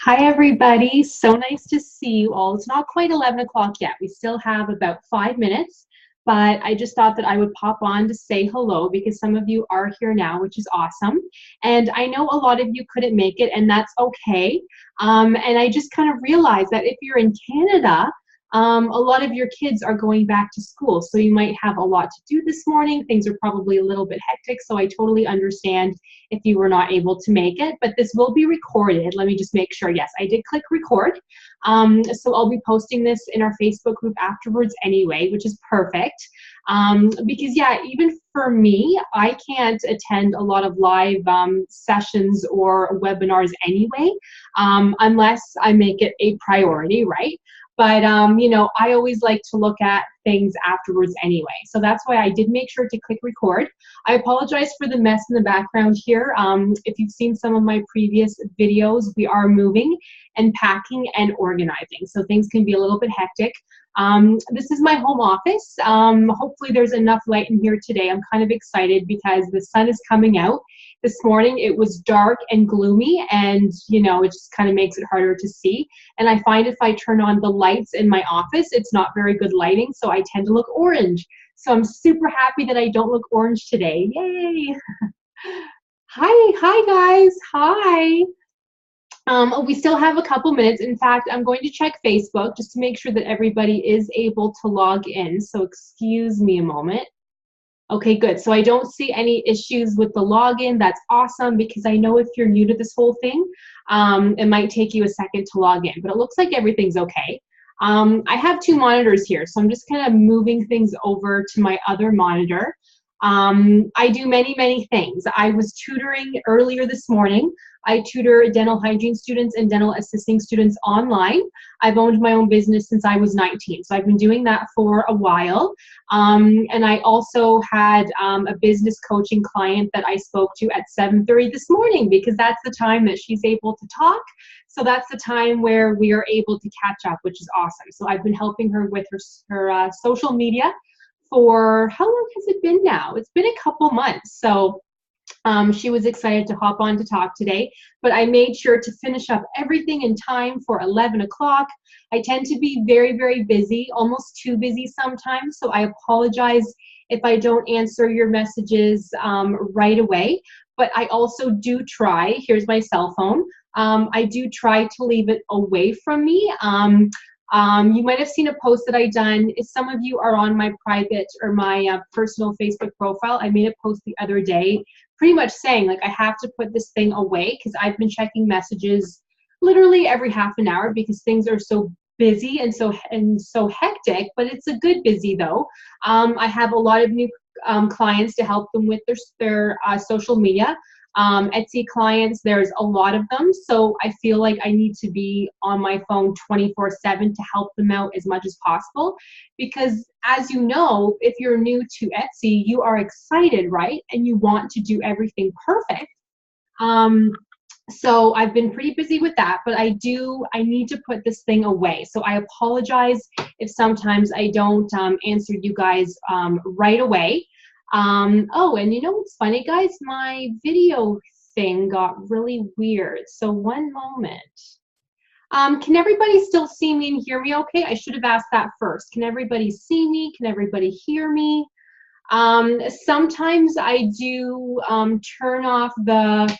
Hi, everybody. So nice to see you all. It's not quite 11 o'clock yet. We still have about 5 minutes, but I just thought that I would pop on to say hello because some of you are here now, which is awesome. And I know a lot of you couldn't make it, and that's okay. And I just kind of realized that if you're in Canada, a lot of your kids are going back to school, so you might have a lot to do this morning. Things are probably a little bit hectic, so I totally understand if you were not able to make it, but this will be recorded. Let me just make sure. Yes, I did click record. So I'll be posting this in our Facebook group afterwards anyway, which is perfect. Because yeah, even for me, I can't attend a lot of live sessions or webinars anyway, unless I make it a priority, right? But, you know, I always like to look at things afterwards anyway. So that's why I did make sure to click record. I apologize for the mess in the background here. If you've seen some of my previous videos, we are moving and packing and organizing. So things can be a little bit hectic. This is my home office. Hopefully there's enough light in here today. I'm kind of excited because the sun is coming out. This morning it was dark and gloomy, and you know, it just kind of makes it harder to see. And I find if I turn on the lights in my office, it's not very good lighting, so I tend to look orange. So I'm super happy that I don't look orange today. Yay! Hi guys, hi. We still have a couple minutes. In fact, I'm going to check Facebook just to make sure that everybody is able to log in. So excuse me a moment. Okay, good. So I don't see any issues with the login. That's awesome because I know if you're new to this whole thing, it might take you a second to log in, but it looks like everything's okay. I have two monitors here, so I'm just kind of moving things over to my other monitor. I do many things. I was tutoring earlier this morning. I tutor dental hygiene students and dental assisting students online. I've owned my own business since I was 19, so I've been doing that for a while. And I also had a business coaching client that I spoke to at 7:30 this morning because that's the time that she's able to talk. So that's the time where we are able to catch up, which is awesome. So I've been helping her with her social media for, how long has it been now? It's been a couple months. So she was excited to hop on to talk today, but I made sure to finish up everything in time for 11 o'clock. I tend to be very busy, almost too busy sometimes, so I apologize if I don't answer your messages right away, but I also do try. Here's my cell phone. I do try to leave it away from me. You might have seen a post that I done. If some of you are on my private or my personal Facebook profile, I made a post the other day pretty much saying like I have to put this thing away because I've been checking messages literally every half an hour because things are so busy and so hectic, but it's a good busy though. I have a lot of new clients to help them with their social media. Etsy clients, there's a lot of them, so I feel like I need to be on my phone 24/7 to help them out as much as possible because as you know, if you're new to Etsy, you are excited, right? And you want to do everything perfect. So I've been pretty busy with that, but I need to put this thing away. So I apologize if sometimes I don't answer you guys right away. Oh, and you know what's funny, guys? My video thing got really weird. So one moment. Can everybody still see me and hear me okay? I should have asked that first. Can everybody see me? Can everybody hear me? Sometimes I do turn off the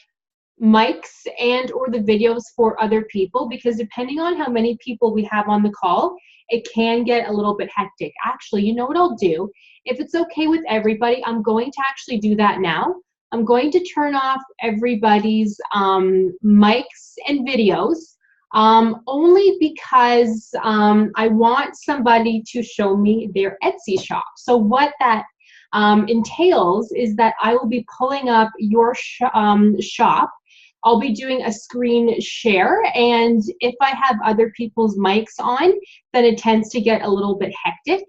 mics and or the videos for other people because depending on how many people we have on the call, it can get a little bit hectic. Actually, you know what I'll do? If it's okay with everybody, I'm going to actually do that now. I'm going to turn off everybody's mics and videos only because I want somebody to show me their Etsy shop. So what that entails is that I will be pulling up your shop. I'll be doing a screen share, and if I have other people's mics on, then it tends to get a little bit hectic.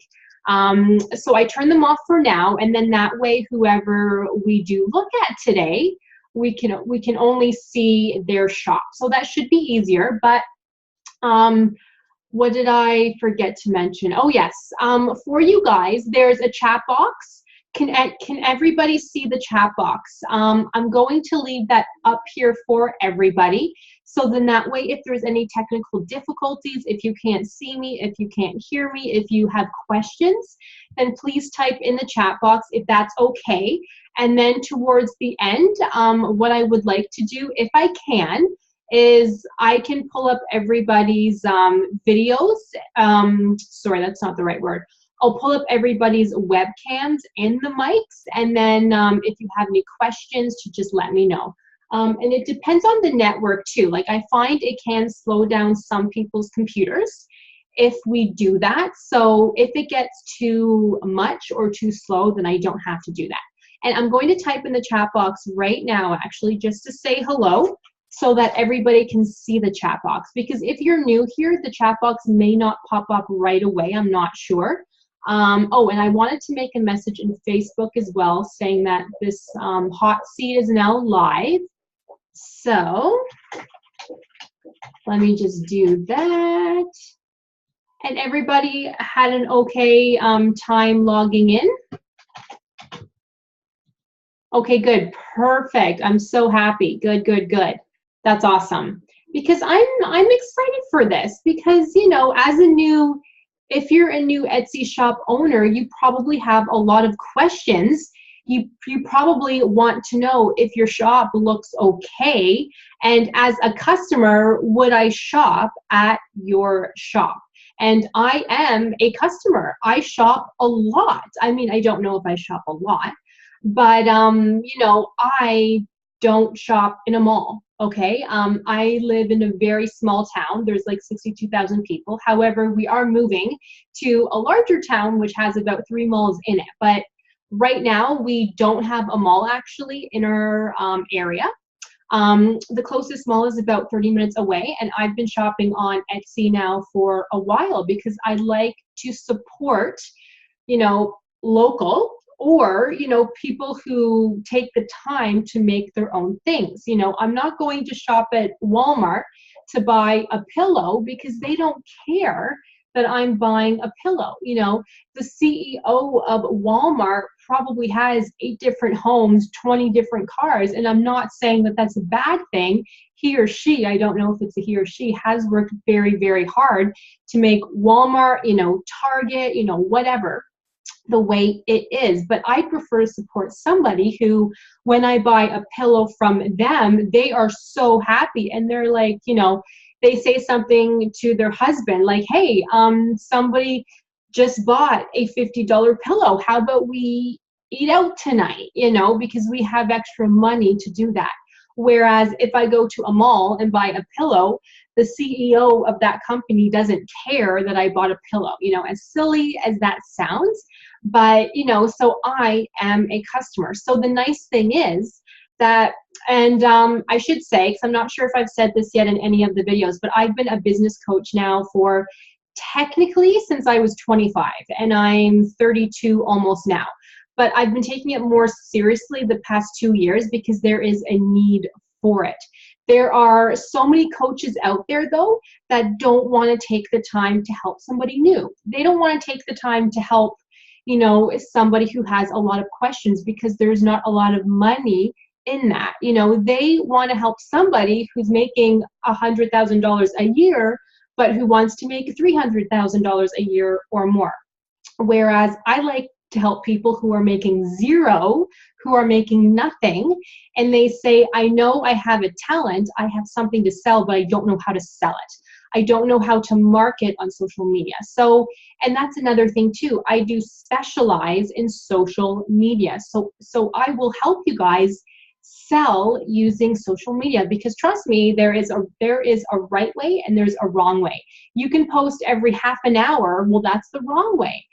So I turn them off for now, and then that way, whoever we do look at today, we can only see their shop. So that should be easier. But what did I forget to mention? Oh yes, for you guys, there's a chat box. can everybody see the chat box? I'm going to leave that up here for everybody. So then that way, if there's any technical difficulties, if you can't see me, if you can't hear me, if you have questions, then please type in the chat box if that's okay. And then towards the end, what I would like to do, if I can, is I can pull up everybody's videos. Sorry, that's not the right word. I'll pull up everybody's webcams and the mics, and then if you have any questions, to just let me know. And it depends on the network too. Like, I find it can slow down some people's computers if we do that. So if it gets too much or too slow, then I don't have to do that. And I'm going to type in the chat box right now, actually, just to say hello, so that everybody can see the chat box. Because if you're new here, the chat box may not pop up right away. I'm not sure. Oh, and I wanted to make a message in Facebook as well, saying that this hot seat is now live. So let me just do that. And everybody had an okay time logging in? Okay, good, perfect. I'm so happy. Good, good, good. That's awesome. Because I'm excited for this, because, you know, if you're a new Etsy shop owner, you probably have a lot of questions. You probably want to know if your shop looks okay. And as a customer, would I shop at your shop? And I am a customer. I shop a lot. I mean, I don't know if I shop a lot, but you know, I don't shop in a mall. Okay, I live in a very small town. There's like 62,000 people. However, we are moving to a larger town which has about 3 malls in it. But right now, we don't have a mall actually in our area. The closest mall is about 30 minutes away, and I've been shopping on Etsy now for a while because I like to support, you know, local, or, you know, people who take the time to make their own things. You know, I'm not going to shop at Walmart to buy a pillow because they don't care that I'm buying a pillow. You know, the CEO of Walmart probably has 8 different homes, 20 different cars, and I'm not saying that that's a bad thing. He or she, I don't know if it's a he or she, has worked very, very hard to make Walmart, you know, Target, you know, whatever, the way it is. But I prefer to support somebody who, when I buy a pillow from them, they are so happy, and they're like, you know, they say something to their husband like, hey, somebody just bought a $50 pillow. How about we eat out tonight? You know, because we have extra money to do that. Whereas if I go to a mall and buy a pillow, the CEO of that company doesn't care that I bought a pillow, you know, as silly as that sounds. But, you know, so I am a customer. So the nice thing is that, and I should say, because I'm not sure if I've said this yet in any of the videos, but I've been a business coach now for technically since I was 25, and I'm 32 almost now. But I've been taking it more seriously the past 2 years because there is a need for it. There are so many coaches out there, though, that don't want to take the time to help somebody new. They don't want to take the time to help, you know, somebody who has a lot of questions, because there's not a lot of money in that. You know, they want to help somebody who's making $100,000 a year, but who wants to make $300,000 a year or more. Whereas I like to help people who are making zero, who are making nothing, and they say, I know I have a talent, I have something to sell, but I don't know how to sell it. I don't know how to market on social media. So, and that's another thing too, I do specialize in social media. So I will help you guys sell using social media, because trust me, there is a right way and there's a wrong way. You can post every half an hour, well, that's the wrong way.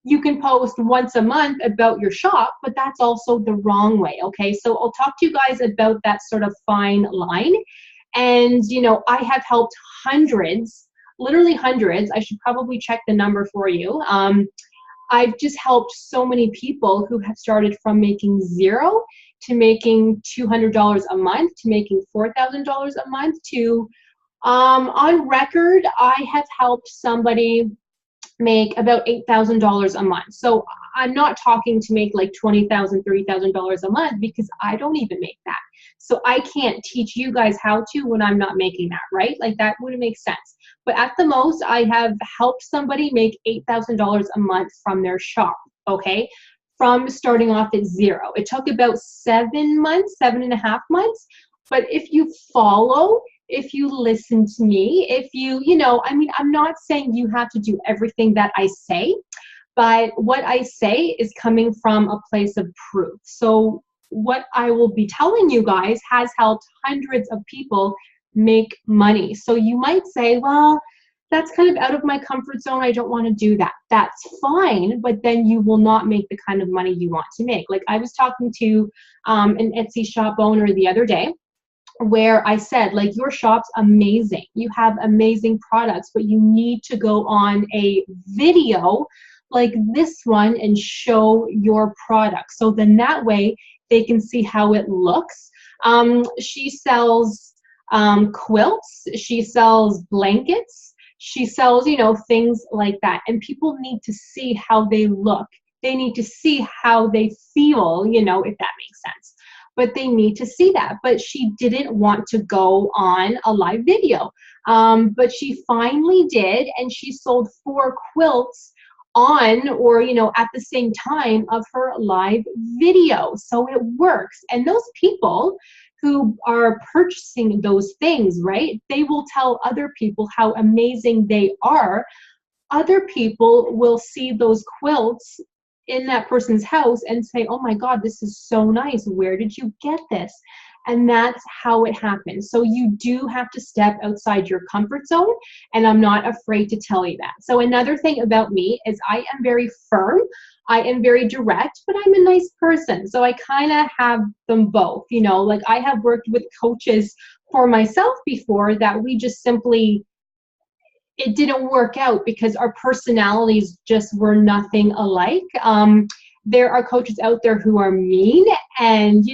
You can post once a month about your shop, but that's also the wrong way, okay? So I'll talk to you guys about that sort of fine line. And, you know, I have helped hundreds, literally hundreds. I should probably check the number for you. I've just helped so many people who have started from making zero to making $200 a month, to making $4,000 a month, to, on record, I have helped somebody make about $8,000 a month. So I'm not talking to make like $20,000, $30,000 a month, because I don't even make that. So I can't teach you guys how to when I'm not making that, right? Like that wouldn't make sense. But at the most, I have helped somebody make $8,000 a month from their shop, okay? From starting off at zero. It took about 7 months, 7.5 months. But if you follow, if you listen to me, if you, I mean, I'm not saying you have to do everything that I say, but what I say is coming from a place of proof. So what I will be telling you guys has helped hundreds of people make money. So you might say, well, that's kind of out of my comfort zone. I don't want to do that. That's fine, but then you will not make the kind of money you want to make. Like I was talking to an Etsy shop owner the other day, where I said, like, your shop's amazing. You have amazing products, but you need to go on a video like this one and show your product. So then that way they can see how it looks. She sells quilts. She sells blankets. She sells, things like that. And people need to see how they look. They need to see how they feel, if that makes sense. But they need to see that. But she didn't want to go on a live video. But she finally did, and she sold 4 quilts on, or at the same time of her live video. So it works. And those people who are purchasing those things, right, they will tell other people how amazing they are. Other people will see those quilts in that person's house and say, oh my God, this is so nice. Where did you get this? And that's how it happens. So you do have to step outside your comfort zone, and I'm not afraid to tell you that. So another thing about me is I am very firm. I am very direct, but I'm a nice person. So I kind of have them both, like I have worked with coaches for myself before that we just simply, it didn't work out because our personalities just were nothing alike. There are coaches out there who are mean, and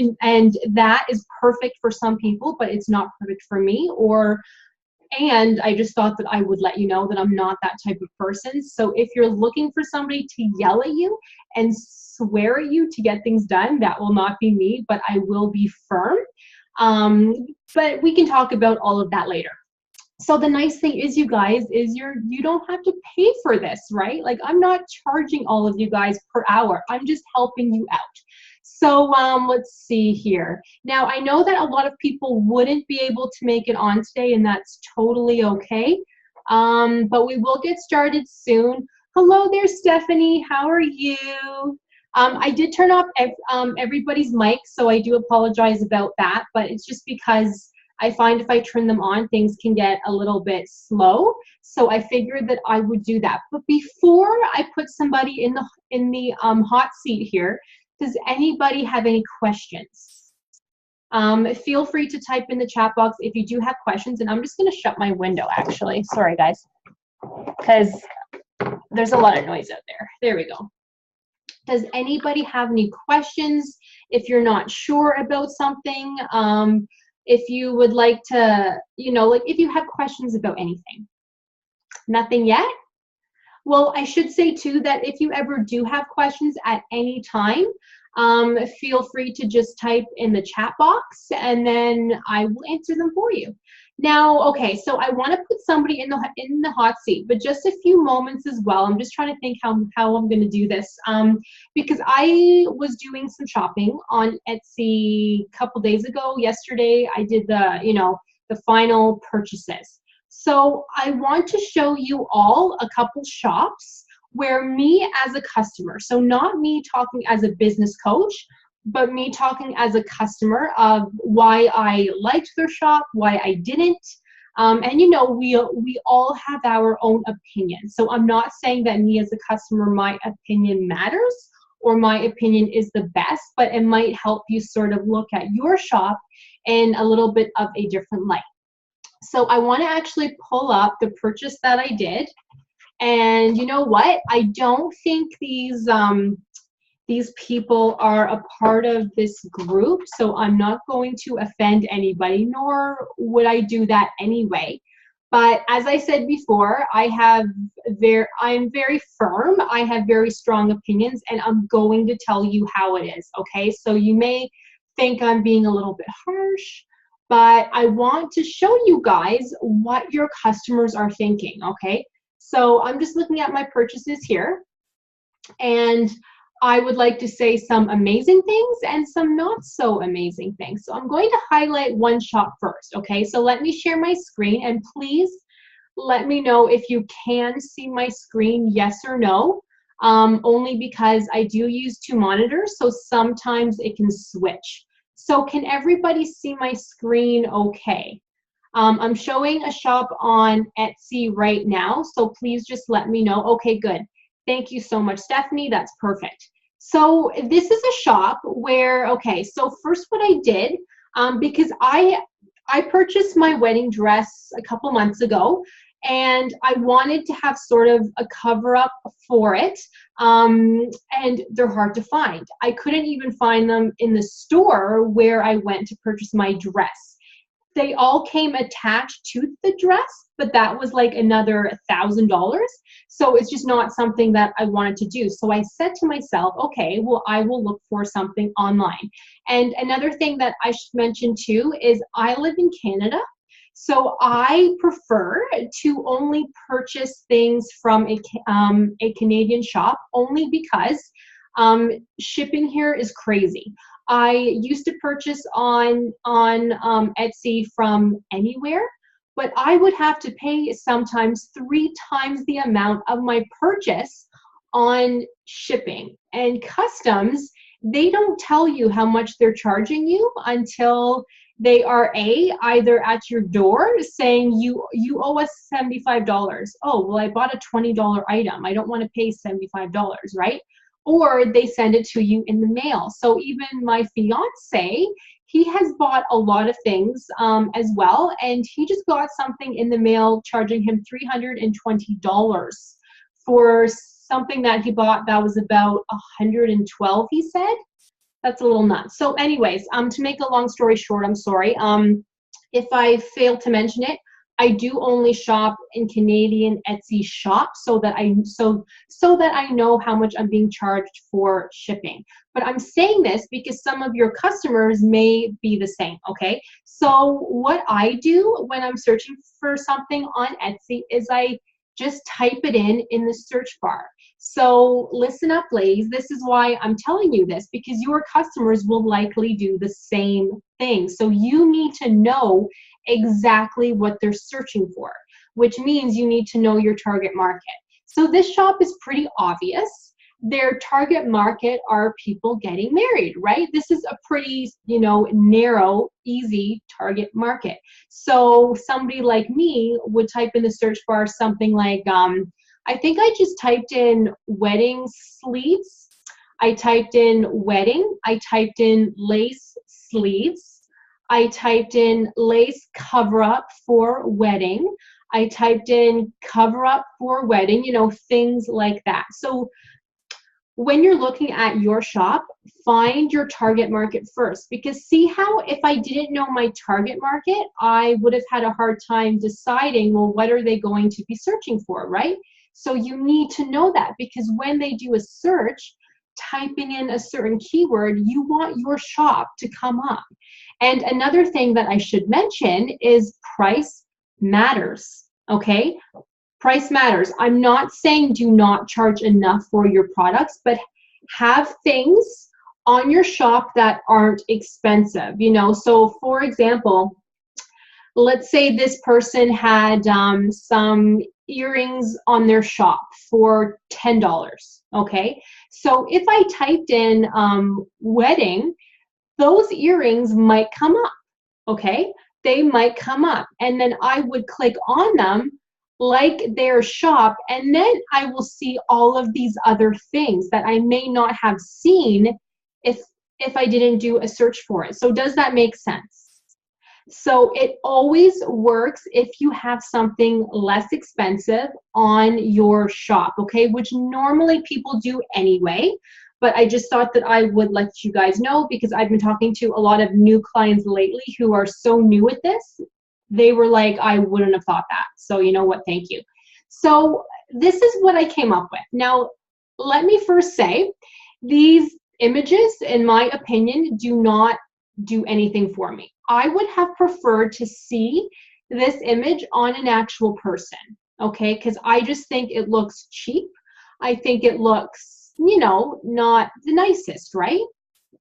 that is perfect for some people, but it's not perfect for me. And I just thought that I would let you know that I'm not that type of person. So if you're looking for somebody to yell at you and swear at you to get things done, that will not be me, but I will be firm. But we can talk about all of that later. So the nice thing is, you guys, is you don't have to pay for this, right? Like I'm not charging all of you guys per hour. I'm just helping you out. So let's see here. Now I know that a lot of people wouldn't be able to make it on today, and that's totally okay. But we will get started soon. Hello there, Stephanie. How are you? I did turn off everybody's mic, so I do apologize about that, but it's just because I find if I turn them on, things can get a little bit slow. So I figured that I would do that. But before I put somebody in the hot seat here, does anybody have any questions? Feel free to type in the chat box if you do have questions. And I'm just going to shut my window, actually. Sorry, guys, because there's a lot of noise out there. There we go. Does anybody have any questions? If you're not sure about something, if you would like to, like if you have questions about anything. Nothing yet? Well, I should say too that if you ever do have questions at any time, feel free to just type in the chat box and then I will answer them for you. Now, okay, so I want to put somebody in the hot seat, but just a few moments as well. I'm just trying to think how I'm going to do this, because I was doing some shopping on Etsy a couple days ago. Yesterday, I did the final purchases. So I want to show you all a couple shops where me as a customer, so not me talking as a business coach, but me talking as a customer of why I liked their shop, why I didn't. And we all have our own opinion. So I'm not saying that me as a customer, my opinion matters or my opinion is the best, but it might help you sort of look at your shop in a little bit of a different light. So I want to actually pull up the purchase that I did. And you know what? I don't think these people are a part of this group, so I'm not going to offend anybody, nor would I do that anyway. But as I said before, I'm very firm. I have very strong opinions, and I'm going to tell you how it is, okay? So you may think I'm being a little bit harsh, but I want to show you guys what your customers are thinking, okay? So I'm just looking at my purchases here, and I would like to say some amazing things and some not so amazing things. So I'm going to highlight one shop first, okay? So let me share my screen, and please let me know if you can see my screen, yes or no, only because I do use two monitors, so sometimes it can switch. So can everybody see my screen okay? I'm showing a shop on Etsy right now, so please just let me know. Okay, good. Thank you so much, Stephanie. That's perfect. So this is a shop where, okay, so first what I did, because I purchased my wedding dress a couple months ago, and I wanted to have sort of a cover up for it, and they're hard to find. I couldn't even find them in the store where I went to purchase my dress. They all came attached to the dress, but that was like another $1,000. So it's just not something that I wanted to do. So I said to myself, okay, well, I will look for something online. And another thing that I should mention too is I live in Canada. So I prefer to only purchase things from a Canadian shop, only because shipping here is crazy. I used to purchase on Etsy from anywhere, but I would have to pay sometimes 3 times the amount of my purchase on shipping. And customs, they don't tell you how much they're charging you until they are either at your door saying you owe us $75. Oh, well, I bought a $20 item. I don't want to pay $75, right? Or they send it to you in the mail. So even my fiance, he has bought a lot of things as well, and he just got something in the mail charging him $320 for something that he bought that was about $112, he said. That's a little nuts. So anyways, to make a long story short, I'm sorry. If I failed to mention it, I do only shop in Canadian Etsy shops so that I know how much I'm being charged for shipping. But I'm saying this because some of your customers may be the same, okay? So what I do when I'm searching for something on Etsy is I just type it in the search bar. So listen up, ladies. This is why I'm telling you this, because your customers will likely do the same thing. So you need to know exactly what they're searching for, which means you need to know your target market. So this shop is pretty obvious. Their target market are people getting married, right? This is a pretty, narrow, easy target market. So somebody like me would type in the search bar something like, I think I just typed in wedding sleeves. I typed in wedding. I typed in lace sleeves. I typed in lace cover-up for wedding. I typed in cover-up for wedding, things like that. So when you're looking at your shop, find your target market first, because see how if I didn't know my target market, I would have had a hard time deciding, well, what are they going to be searching for, right? So you need to know that, because when they do a search, typing in a certain keyword, you want your shop to come up. And another thing that I should mention is price matters, okay? Price matters. I'm not saying do not charge enough for your products, but have things on your shop that aren't expensive, So for example, let's say this person had some earrings on their shop for $10, okay? So if I typed in wedding, those earrings might come up, okay? They might come up, and then I would click on them like their shop, and then I will see all of these other things that I may not have seen if I didn't do a search for it. So does that make sense? So it always works if you have something less expensive on your shop, okay? Which normally people do anyway, but I just thought that I would let you guys know, because I've been talking to a lot of new clients lately who are so new at this. they were like, I wouldn't have thought that. So you know what, thank you. So this is what I came up with. Now, let me first say, these images, in my opinion, do not do anything for me. I would have preferred to see this image on an actual person, okay? Because I just think it looks cheap. I think it looks, you know, not the nicest, right?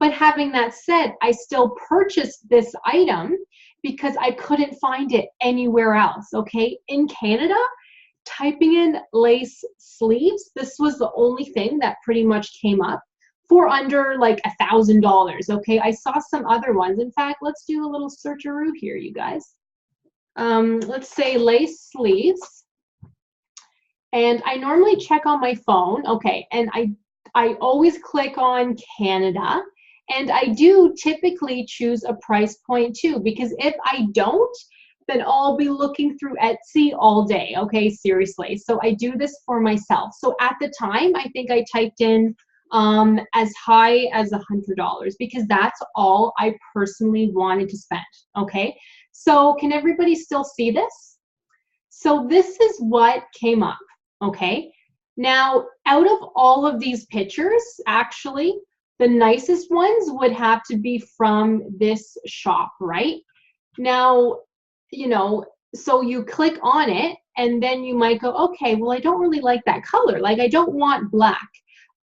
But having that said, I still purchased this item because I couldn't find it anywhere else, okay? In Canada, typing in lace sleeves, this was the only thing that pretty much came up for under like $1,000, okay? I saw some other ones. In fact, let's do a little searcheroo here, you guys. Let's say lace sleeves. And I normally check on my phone, okay, and I always click on Canada, and I do typically choose a price point too, because if I don't, then I'll be looking through Etsy all day, okay, seriously. So I do this for myself. So at the time, I think I typed in as high as $100 because that's all I personally wanted to spend, okay? So can everybody still see this? So this is what came up, okay? Now, out of all of these pictures, actually, the nicest ones would have to be from this shop, right? Now, you know, so you click on it and then you might go, okay, well, I don't really like that color. Like, I don't want black.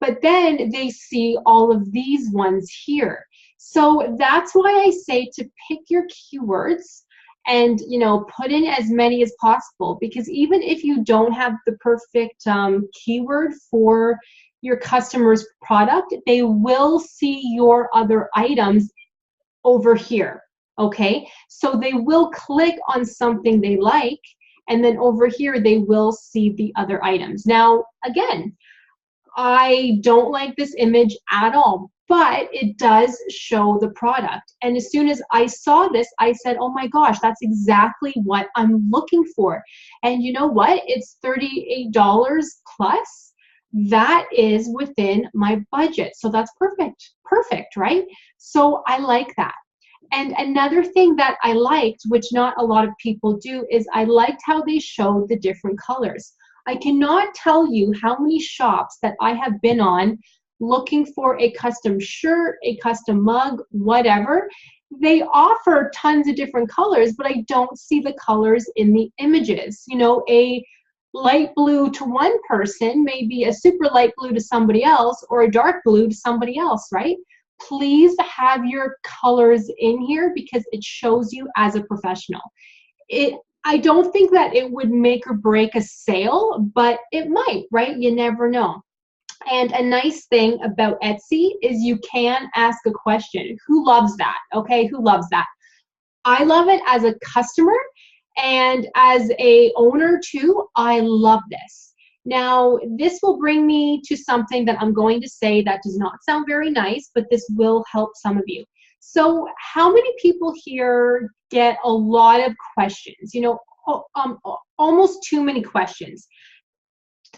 But then they see all of these ones here. So that's why I say to pick your keywords and, you know, put in as many as possible, because even if you don't have the perfect keyword for your customer's product, they will see your other items over here, okay? So they will click on something they like, and then over here they will see the other items. Now, again, I don't like this image at all, but it does show the product. And as soon as I saw this, I said, oh my gosh, that's exactly what I'm looking for. And you know what? It's $38 plus. That is within my budget. So that's perfect, right? So I like that. And another thing that I liked, which not a lot of people do, is I liked how they showed the different colors. I cannot tell you how many shops that I have been on looking for a custom shirt, a custom mug, whatever. They offer tons of different colors, but I don't see the colors in the images. You know, a light blue to one person may be a super light blue to somebody else, or a dark blue to somebody else, right? Please have your colors in here because it shows you as a professional. I don't think that it would make or break a sale, but it might, right? You never know. And a nice thing about Etsy is you can ask a question. Who loves that? Okay, who loves that? I love it as a customer, and as a owner too, I love this. Now, this will bring me to something that I'm going to say that does not sound very nice, but this will help some of you. So how many people here get a lot of questions? You know, almost too many questions.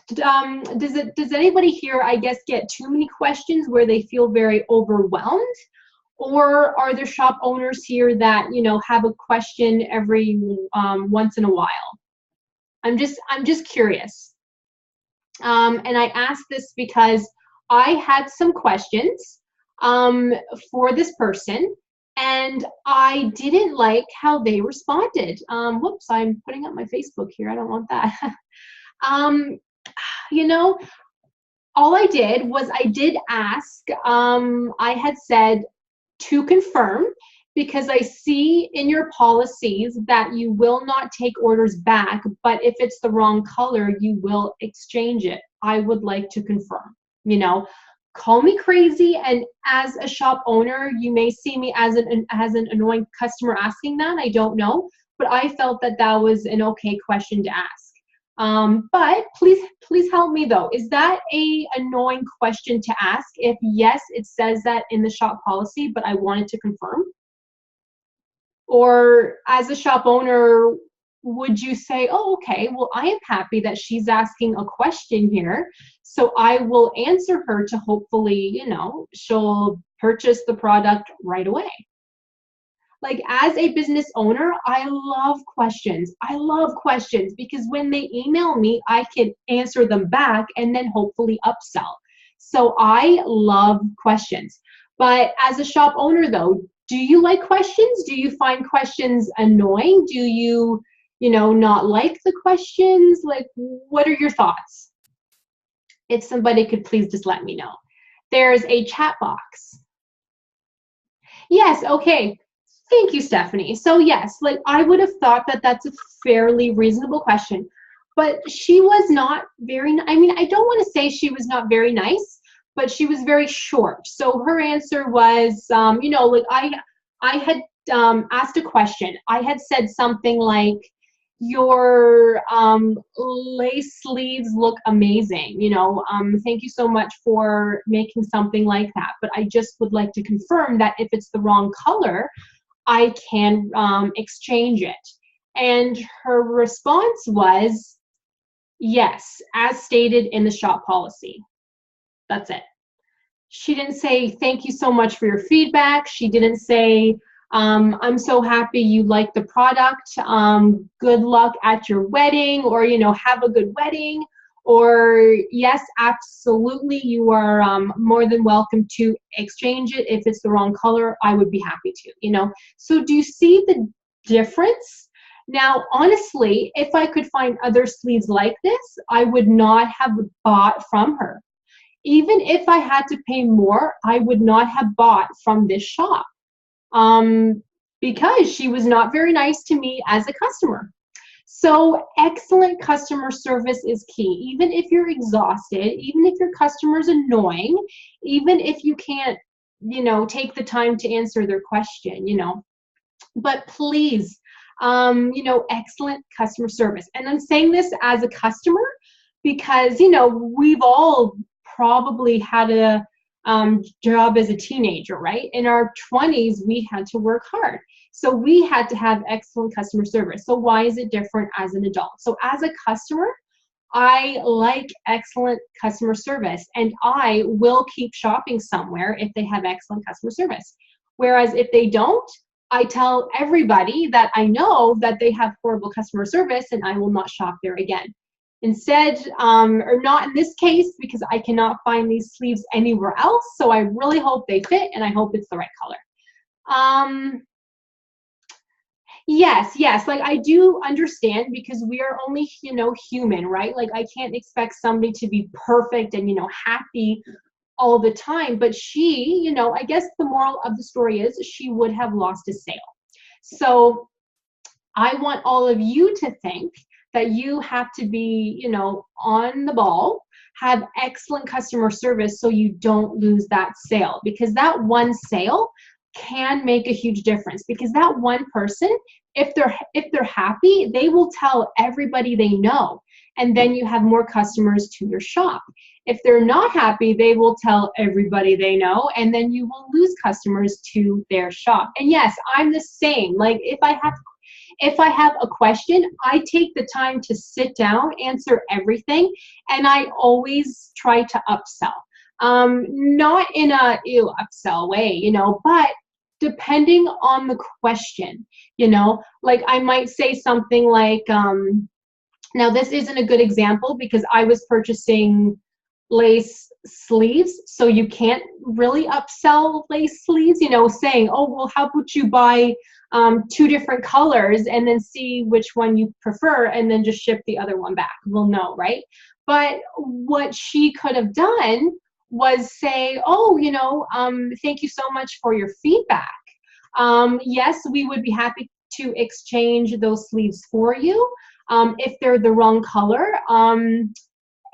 Does anybody here, I guess, get too many questions where they feel very overwhelmed? Or are there shop owners here that, you know, have a question every once in a while? I'm just curious. And I asked this because I had some questions for this person, and I didn't like how they responded. Whoops, I'm putting up my Facebook here. I don't want that. You know, all I did was I did ask, I had said to confirm, because I see in your policies that you will not take orders back, but if it's the wrong color, you will exchange it. I would like to confirm. You know, call me crazy, and as a shop owner, you may see me as an annoying customer asking that. I don't know, but I felt that that was an okay question to ask. But please help me though. Is that a annoying question to ask? If yes, it says that in the shop policy, but I wanted to confirm. Or as a shop owner, would you say, oh, okay, well, I am happy that she's asking a question here, so I will answer her to hopefully, you know, she'll purchase the product right away. Like as a business owner, I love questions. I love questions because when they email me, I can answer them back and then hopefully upsell. So I love questions. But as a shop owner though, do you like questions? Do you find questions annoying? Do you, not like the questions? Like, what are your thoughts? If somebody could please just let me know. There's a chat box. Yes, okay. Thank you, Stephanie. So yes, like I would have thought that that's a fairly reasonable question, but she was not very, I mean, I don't want to say she was not very nice, but she was very short. So her answer was, like I had asked a question. I had said something like, your lace sleeves look amazing. Thank you so much for making something like that. But I just would like to confirm that if it's the wrong color, I can exchange it. And her response was, yes, as stated in the shop policy. That's it. She didn't say, thank you so much for your feedback. She didn't say, I'm so happy you like the product. Good luck at your wedding, or, have a good wedding. Or, yes, absolutely, you are more than welcome to exchange it. If it's the wrong color, I would be happy to, So do you see the difference? Now, honestly, if I could find other sleeves like this, I would not have bought from her. Even if I had to pay more, I would not have bought from this shop because she was not very nice to me as a customer. So excellent customer service is key. Even if you're exhausted, even if your customer's annoying, even if you can't, take the time to answer their question, but please, excellent customer service. And I'm saying this as a customer because, we've all probably had a job as a teenager, right? In our 20s, we had to work hard. So we had to have excellent customer service. So why is it different as an adult? So as a customer, I like excellent customer service, and I will keep shopping somewhere if they have excellent customer service. Whereas if they don't, I tell everybody that I know that they have horrible customer service, and I will not shop there again. Instead, or not in this case, because I cannot find these sleeves anywhere else. So I really hope they fit, and I hope it's the right color. Yes, like I do understand, because we are only, human, right? Like I can't expect somebody to be perfect and, happy all the time. But she, I guess the moral of the story is she would have lost a sale. So I want all of you to think that you have to be, on the ball, have excellent customer service so you don't lose that sale, because that one sale can make a huge difference. Because that one person, if they're happy, they will tell everybody they know, and then you have more customers to your shop. If they're not happy, they will tell everybody they know, and then you will lose customers to their shop. And yes, I'm the same. Like if I have a question, I take the time to sit down, answer everything, and I always try to upsell. Not in a upsell way, but depending on the question, like I might say something like, now this isn't a good example because I was purchasing lace sleeves, so you can't really upsell lace sleeves, saying, oh, well, how about you buy 2 different colors and then see which one you prefer and then just ship the other one back. Well, no, right? But what she could have done was say, oh, thank you so much for your feedback. Yes, we would be happy to exchange those sleeves for you if they're the wrong color.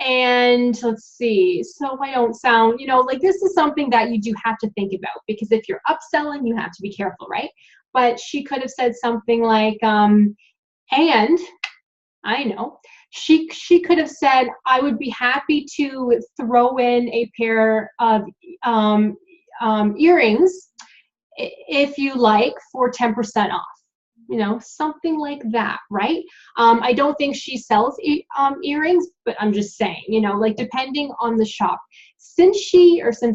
And let's see, so I don't sound, like this is something that you do have to think about, because if you're upselling, you have to be careful, right? But she could have said something like, and I know, she could have said, I would be happy to throw in a pair of earrings if you like for 10% off. Something like that, right? I don't think she sells earrings, but I'm just saying, like depending on the shop. Since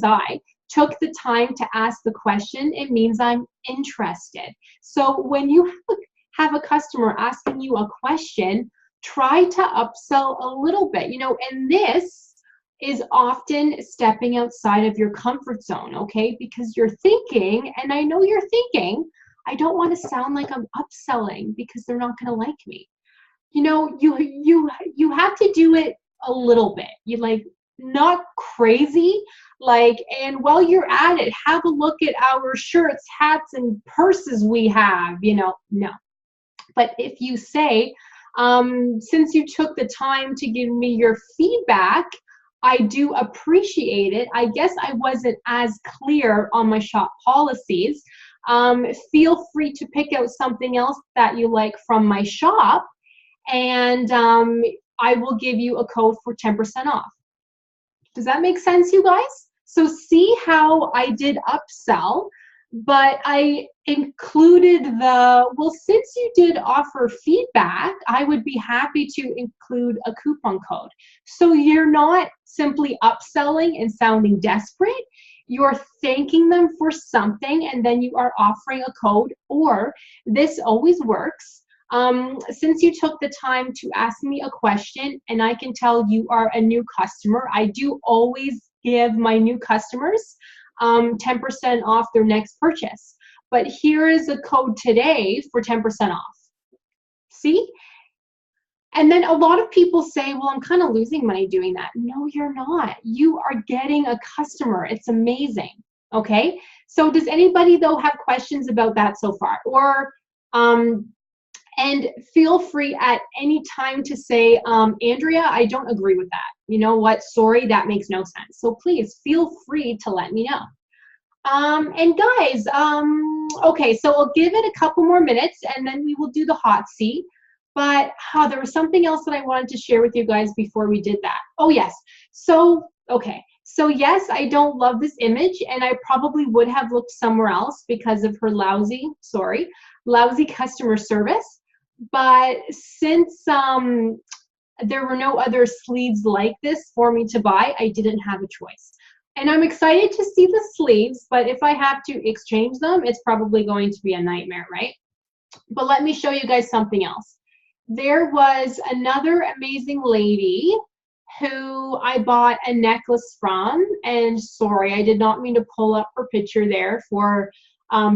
I took the time to ask the question, it means I'm interested. So when you have a customer asking you a question, try to upsell a little bit, you know, and this is often stepping outside of your comfort zone, okay? Because you're thinking, and I know you're thinking, I don't want to sound like I'm upselling because they're not going to like me. You know, you have to do it a little bit. You like, not crazy, like, and while you're at it, have a look at our shirts, hats, and purses we have, you know, no. But if you say, since you took the time to give me your feedback, I do appreciate it. I guess I wasn't as clear on my shop policies. Feel free to pick out something else that you like from my shop, and I will give you a code for 10% off. Does that make sense, you guys? So see how I did upsell, but I included the, well, since you did offer feedback, I would be happy to include a coupon code. So you're not simply upselling and sounding desperate. You're thanking them for something, and then you are offering a code, or this always works. Since you took the time to ask me a question and I can tell you are a new customer, I do always give my new customers 10% off their next purchase. But here is a code today for 10% off. See? And then a lot of people say, well, I'm kind of losing money doing that. No, you're not. You are getting a customer. It's amazing. Okay? So does anybody, though, have questions about that so far? Or, and feel free at any time to say, Andrea, I don't agree with that. You know what? Sorry, that makes no sense. So please feel free to let me know. And guys, okay, so I'll give it a couple more minutes and then we will do the hot seat. But there was something else that I wanted to share with you guys before we did that. Oh, yes. So, okay. So yes, I don't love this image, and I probably would have looked somewhere else because of her lousy customer service. But since there were no other sleeves like this for me to buy, I didn't have a choice. And I'm excited to see the sleeves, but if I have to exchange them, it's probably going to be a nightmare, right? But let me show you guys something else. There was another amazing lady who I bought a necklace from, and sorry, I did not mean to pull up her picture there for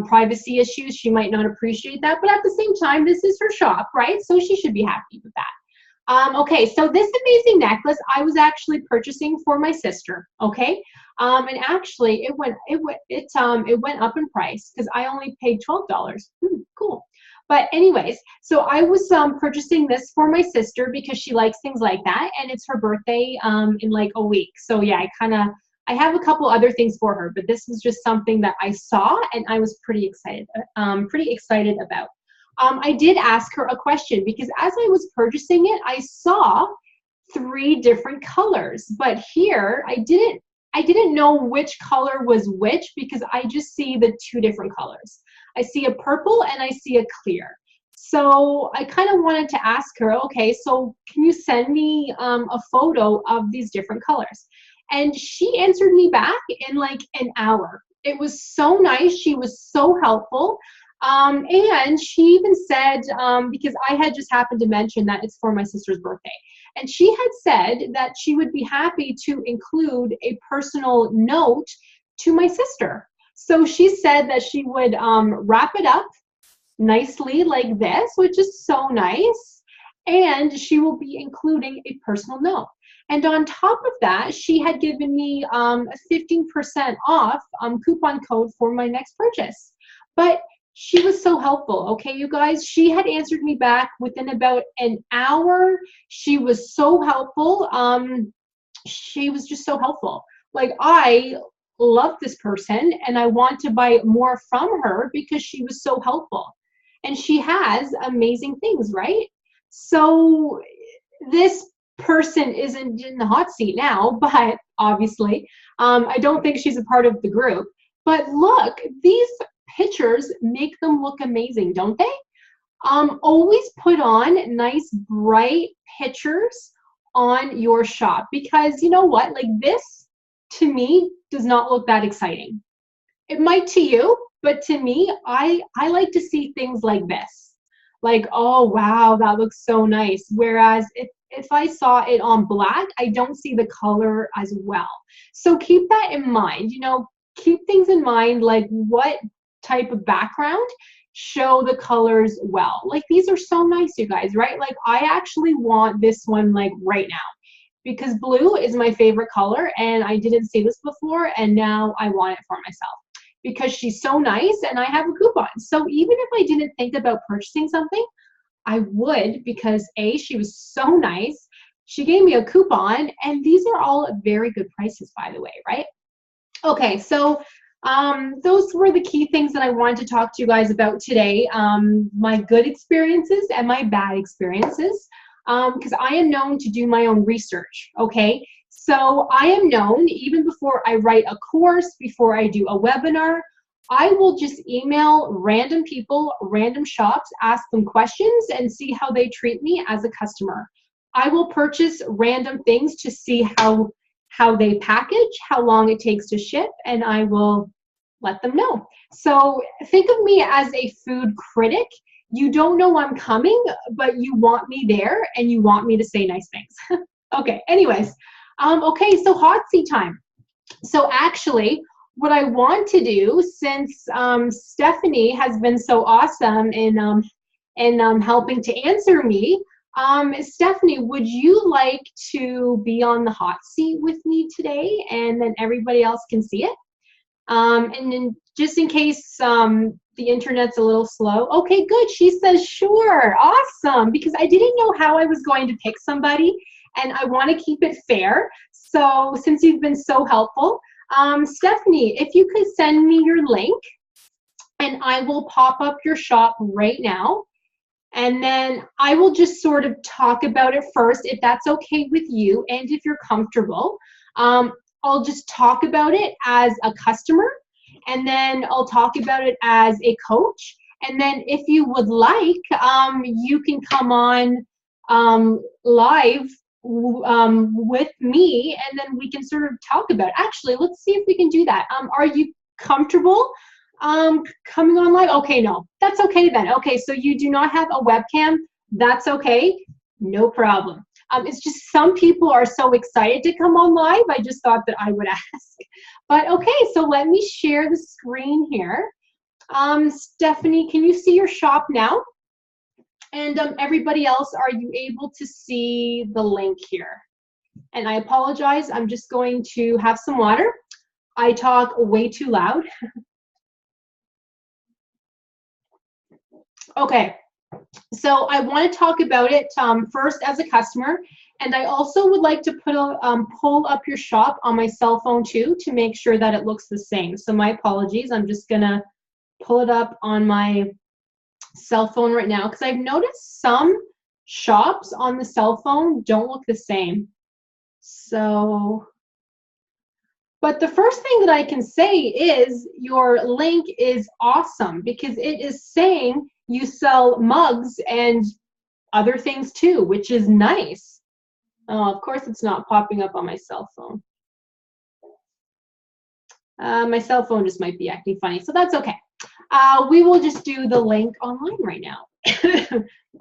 privacy issues. She might not appreciate that, but at the same time, this is her shop, right? So she should be happy with that. Okay, so this amazing necklace I was actually purchasing for my sister. Okay, and actually it went up in price because I only paid $12. Cool. But anyways, so I was purchasing this for my sister because she likes things like that, and it's her birthday in like a week. So yeah, I have a couple other things for her, but this was just something that I saw and I was pretty excited about. I did ask her a question because as I was purchasing it, I saw 3 different colors, but here I didn't know which color was which because I just see the 2 different colors. I see a purple and I see a clear. So I kind of wanted to ask her, okay, so can you send me a photo of these different colors? And she answered me back in like an hour. It was so nice. She was so helpful. And she even said, because I had just happened to mention that it's for my sister's birthday, and she had said that she would be happy to include a personal note to my sister. So she said that she would wrap it up nicely like this, which is so nice, and she will be including a personal note. And on top of that, she had given me a 15% off coupon code for my next purchase. But she was so helpful, okay, you guys? She had answered me back within about an hour. She was so helpful. She was just so helpful. Like, I love this person, and I want to buy more from her because she was so helpful. And she has amazing things, right? So this person isn't in the hot seat now, but obviously, I don't think she's a part of the group. But look, these pictures make them look amazing, don't they? Always put on nice, bright pictures on your shop because you know what? Like this to me, does not look that exciting. It might to you, but to me, I like to see things like this. Like, oh, wow, that looks so nice. Whereas if I saw it on black, I don't see the color as well. So keep that in mind. You know, keep things in mind, like what type of background show the colors well. Like, these are so nice, you guys, right? Like, I actually want this one like right now, because blue is my favorite color, and I didn't see this before, and now I want it for myself because she's so nice and I have a coupon. So even if I didn't think about purchasing something, I would, because A, she was so nice, she gave me a coupon, and these are all very good prices, by the way, right? Okay, so those were the key things that I wanted to talk to you guys about today. My good experiences and my bad experiences, because I am known to do my own research, okay? So I am known, even before I write a course, before I do a webinar, I will just email random people, random shops, ask them questions, and see how they treat me as a customer. I will purchase random things to see how they package, how long it takes to ship, and I will let them know. So think of me as a food critic. You don't know I'm coming, but you want me there, and you want me to say nice things. Okay, anyways. Okay, so hot seat time. So actually, what I want to do, since Stephanie has been so awesome in helping to answer me, Stephanie, would you like to be on the hot seat with me today, and then everybody else can see it? And then just in case the internet's a little slow. Okay, good. She says sure. Awesome. Because I didn't know how I was going to pick somebody, and I want to keep it fair. So since you've been so helpful, Stephanie, if you could send me your link, and I will pop up your shop right now. And then I will just sort of talk about it first, if that's okay with you, and if you're comfortable. I'll just talk about it as a customer, and then I'll talk about it as a coach. And then if you would like, you can come on live with me, and then we can sort of talk about it. Actually, let's see if we can do that. Are you comfortable coming on live? Okay, no, that's okay then. Okay, so you do not have a webcam. That's okay, no problem. It's just some people are so excited to come on live. I just thought that I would ask. But okay, so let me share the screen here. Stephanie, can you see your shop now? And everybody else, are you able to see the link here? And I apologize, I'm just going to have some water. I talk way too loud. Okay, so I want to talk about it first as a customer, and I also would like to pull up your shop on my cell phone too, to make sure that it looks the same. So my apologies, I'm just gonna pull it up on my cell phone right now, because I've noticed some shops on the cell phone don't look the same. So, but the first thing that I can say is your link is awesome, because it is saying you sell mugs and other things too, which is nice. Oh, of course it's not popping up on my cell phone. My cell phone just might be acting funny, so that's okay. We will just do the link online right now.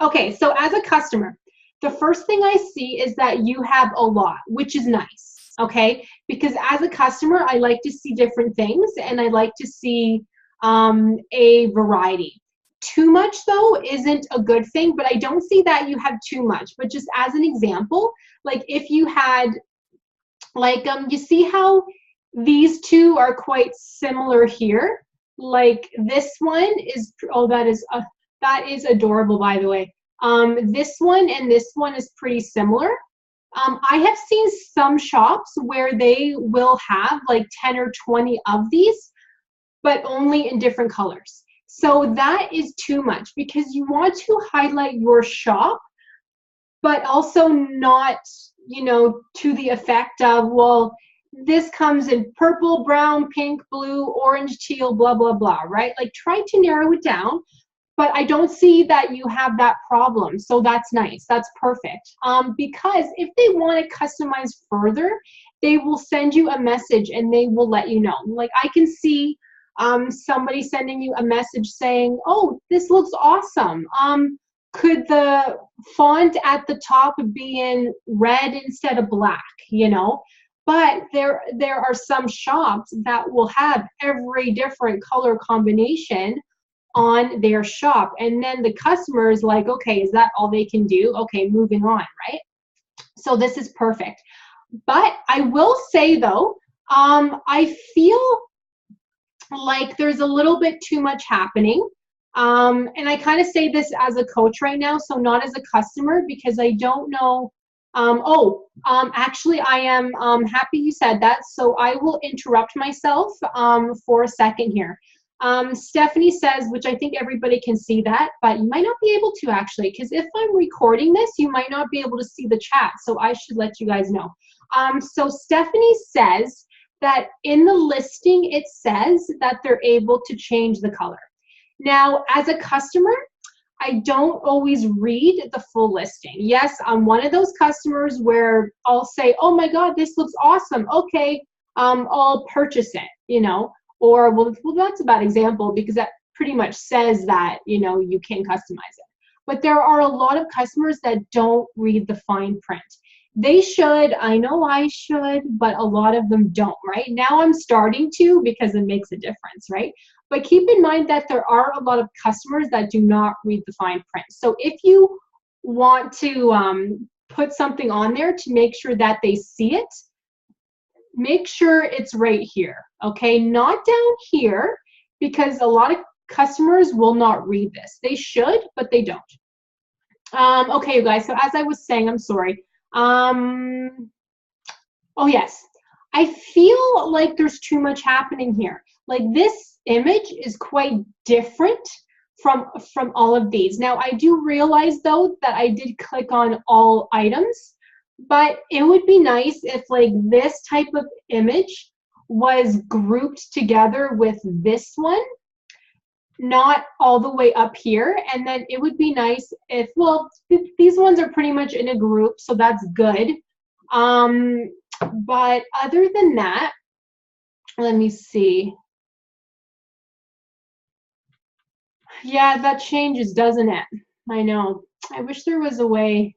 Okay, so as a customer, the first thing I see is that you have a lot, which is nice, okay? Because as a customer, I like to see different things, and I like to see a variety. Too much, though, isn't a good thing, but I don't see that you have too much. But just as an example, like if you had, like, you see how these two are quite similar here? Like this one is, oh, that is adorable, by the way. This one and this one is pretty similar. I have seen some shops where they will have like 10 or 20 of these, but only in different colors. So that is too much, because you want to highlight your shop, but also not, you know, to the effect of, well, this comes in purple, brown, pink, blue, orange, teal, blah, blah, blah, right? Like, try to narrow it down. but I don't see that you have that problem. So that's nice. That's perfect. Because if they want to customize further, they will send you a message and they will let you know. Like I can see somebody sending you a message saying, oh, this looks awesome. Could the font at the top be in red instead of black, you know? But there are some shops that will have every different color combination on their shop. And then the customer is like, okay, is that all they can do? Okay, moving on, right? So this is perfect. But I will say though, I feel like there's a little bit too much happening. And I kind of say this as a coach right now, so not as a customer, because I don't know. Actually, I am happy you said that, so I will interrupt myself for a second here. Stephanie says, which I think everybody can see that, but you might not be able to actually, because if I'm recording this, you might not be able to see the chat, so I should let you guys know. So Stephanie says that in the listing, it says that they're able to change the color. Now, as a customer, I don't always read the full listing. Yes, I'm one of those customers where I'll say, oh my God, this looks awesome. Okay, I'll purchase it, you know, or well, that's a bad example because that pretty much says that, you know, you can customize it. But there are a lot of customers that don't read the fine print. They should, I know I should, but a lot of them don't, right? Now I'm starting to because it makes a difference, right? But keep in mind that there are a lot of customers that do not read the fine print. So if you want to put something on there to make sure that they see it, make sure it's right here, okay? Not down here, because a lot of customers will not read this. They should, but they don't. Okay, you guys, so as I was saying, I'm sorry. Oh yes, I feel like there's too much happening here. Like this image is quite different from all of these. Now I do realize though that I did click on all items, but it would be nice if like this type of image was grouped together with this one, not all the way up here. And then it would be nice if, well, these ones are pretty much in a group, so that's good. But other than that, let me see. Yeah, that changes, doesn't it? I know. I wish there was a way.